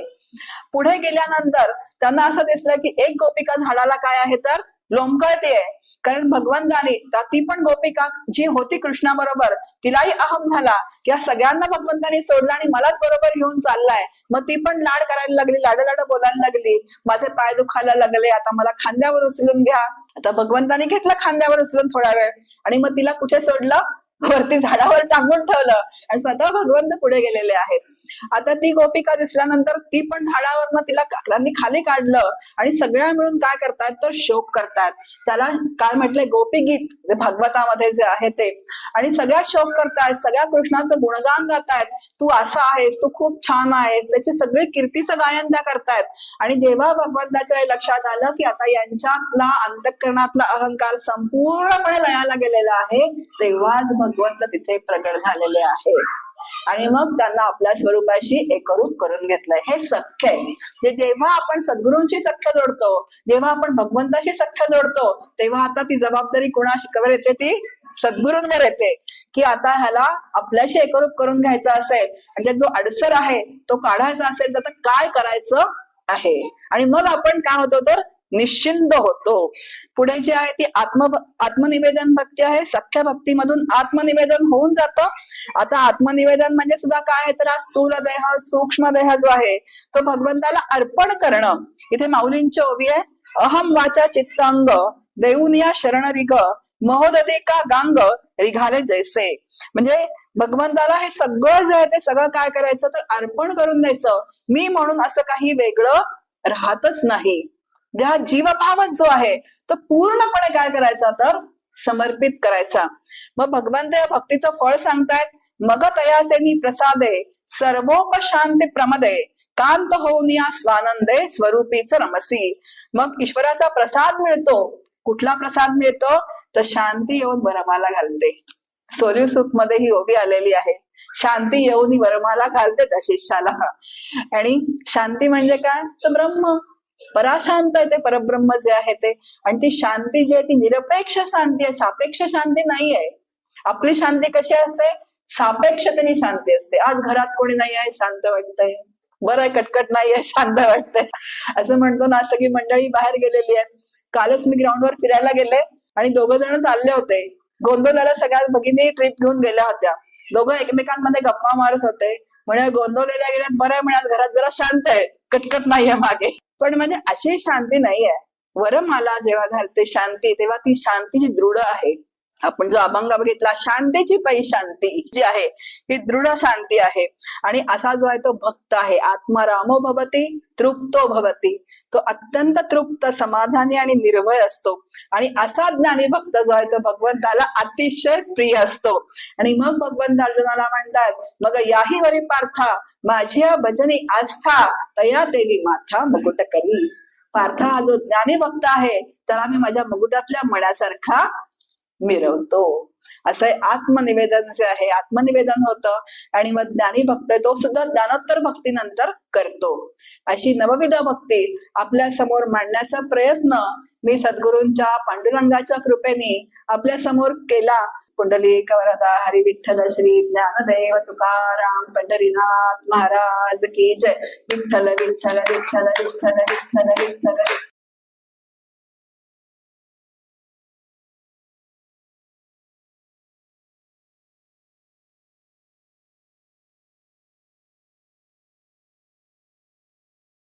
पुढे गेल्यानंतर त्यांना असं दिसलं की एक गोपिका झाडाला काय आहे, तर लोंबकळतीये. कारण भगवंतानी, ती पण गोपिका जी होती कृष्णाबरोबर, तिलाही अहम झाला की या सगळ्यांना भगवंतानी सोडलं आणि मलाच बरोबर घेऊन चाललाय. मग ती पण लाड करायला लागली, लाड बोलायला लागली, माझे पाय दुखायला लागले, आता मला खांद्यावर उचलून घ्या. आता भगवंतानी घेतलं खांद्यावर उचलून थोडा वेळ, आणि मग तिला कुठे सोडलं, वरती झाडावर टांगून ठेवलं आणि स्वतः भगवंत पुढे गेलेले आहेत. आता ती गोपिका दिसल्यानंतर ती पण झाडावर तिला त्यांनी खाली काढलं आणि सगळ्या मिळून काय करतायत, तर शोक करतात. त्याला काय म्हटलंय, गोपीगीत, जे भागवतामध्ये जे आहे ते. आणि सगळ्या शोक करतायत, सगळ्या कृष्णाचं गुणगान गातायत, तू असा आहेस, तू खूप छान आहेस, त्याची सगळी कीर्तीचं गायन त्या करतायत. आणि जेव्हा भगवंताच्या लक्षात आलं की आता यांच्यातला अंतःकरणातला अहंकार संपूर्णपणे लयाला गेलेला आहे, तेव्हाच भगवंत तिथे प्रगट झालेले आहे. आणि मग त्यांना आपल्या स्वरूपाशी एकरूप करून घेतलंय. हे सख्य आहे. जेव्हा आपण सद्गुरूंशी सख्य जोडतो, जेव्हा आपण भगवंताशी सख्य जोडतो, तेव्हा आता ती जबाबदारी कोणावर येते, ती सद्गुरूंवर येते की आता ह्याला आपल्याशी एकरूप करून घ्यायचा असेल, म्हणजे जो अडसर आहे तो काढायचा असेल, तर काय करायचं आहे. आणि मग आपण काय होतो, तर निश्चिंत होतो. पुढे जे आहे ती आत्मनिवेदन भक्ती आहे. सख्य भक्तीमधून आत्मनिवेदन होऊन जातं. आता आत्मनिवेदन म्हणजे सुद्धा काय आहे, तर स्थूल देह, सूक्ष्म देह जो आहे तो भगवंताला अर्पण करणं. इथे माऊलींची ओवी आहे, अहम वाचा चित्तांग देऊनिया शरण रिग महोदधी का गांग रिघाले जैसे. म्हणजे भगवंताला हे सगळं जे आहे ते सगळं काय करायचं, तर अर्पण करून द्यायचं. मी म्हणून असं काही वेगळं राहतच नाही. ज्या जीवभावच जो आहे तो पूर्णपणे काय करायचा, तर समर्पित करायचा. मग भगवंत या भक्तीचं फळ सांगतायत, मग तयासेनी प्रसादे सर्वोपशांती प्रमदे कांत होऊन या स्वानंदे स्वरूपीच रमसी. मग ईश्वराचा प्रसाद मिळतो. कुठला प्रसाद मिळतो, तर शांती येऊन वरमाला घालते. सोल्यू सुख मध्ये ही ओवी आलेली आहे, शांती येऊन वरमाला घालते त्या शिष्याला. आणि शांती म्हणजे काय, तर ब्रह्म, पराशांत आहे ते परब्रह्म जे आहे ते. आणि ती शांती जी आहे ती निरपेक्ष शांती आहे, सापेक्ष शांती नाही आहे. आपली शांती कशी असते, सापेक्षतेने शांती असते. आज घरात कोणी नाही आहे, शांत वाटतंय, बरं आहे, कटकट नाहीये, शांत वाटतंय, असं म्हणतो ना. सगळी मंडळी बाहेर गेलेली आहे. कालच मी ग्राउंडवर फिरायला गेले आणि 2 जण चालले होते. गोंदवल्याला सगळ्या भगिनी ट्रिप घेऊन गेल्या होत्या. दोघं एकमेकांमध्ये गप्पा मारत होते. म्हणजे गोंदवलेल्या गेल्यात, बरं म्हणत, घरात जरा शांत आहे, कटकट नाहीये मागे. पण म्हणजे अशी शांती नाहीये. वरमाला जेव्हा घालते शांती, तेव्हा ती शांती जी दृढ आहे, आपण जो अभंग बघितला, शांतीची पै शांती जी आहे ही दृढ शांती आहे. आणि असा जो आहे तो भक्त आहे, आत्मारामो भवती तृप्तो भवती, तो अत्यंत तृप्त, समाधानी आणि निर्भय असतो. आणि असा ज्ञानी भक्त जो आहे तो भगवंताला अतिशय प्रिय असतो. आणि मग भगवंत अर्जुनाला म्हणतात, मग याही वरी पार्था माझी भजनी आस्था, तया देवी माथा मुकुट करी. पार्था हा जो ज्ञानी भक्त आहे त्याला मी माझ्या मुकुटातल्या मण्यासारखा मिरवतो. असं आत्मनिवेदन जे आहे, आत्मनिवेदन होतं. आणि मग ज्ञानी भक्त तो सुद्धा ज्ञानोत्तर भक्तीनंतर करतो. अशी नवविध भक्ती आपल्या समोर मांडण्याचा प्रयत्न मी सद्गुरूंच्या पांडुरंगाच्या कृपेने आपल्या समोर केला. पुंडलिक वरदा हरी विठ्ठल श्री ज्ञानदेव तुकाराम पंढरीनाथ महाराज की जय. विठ्ठल विठ्ठल विठ्ठल विठ्ठल विठ्ठल विठ्ठल.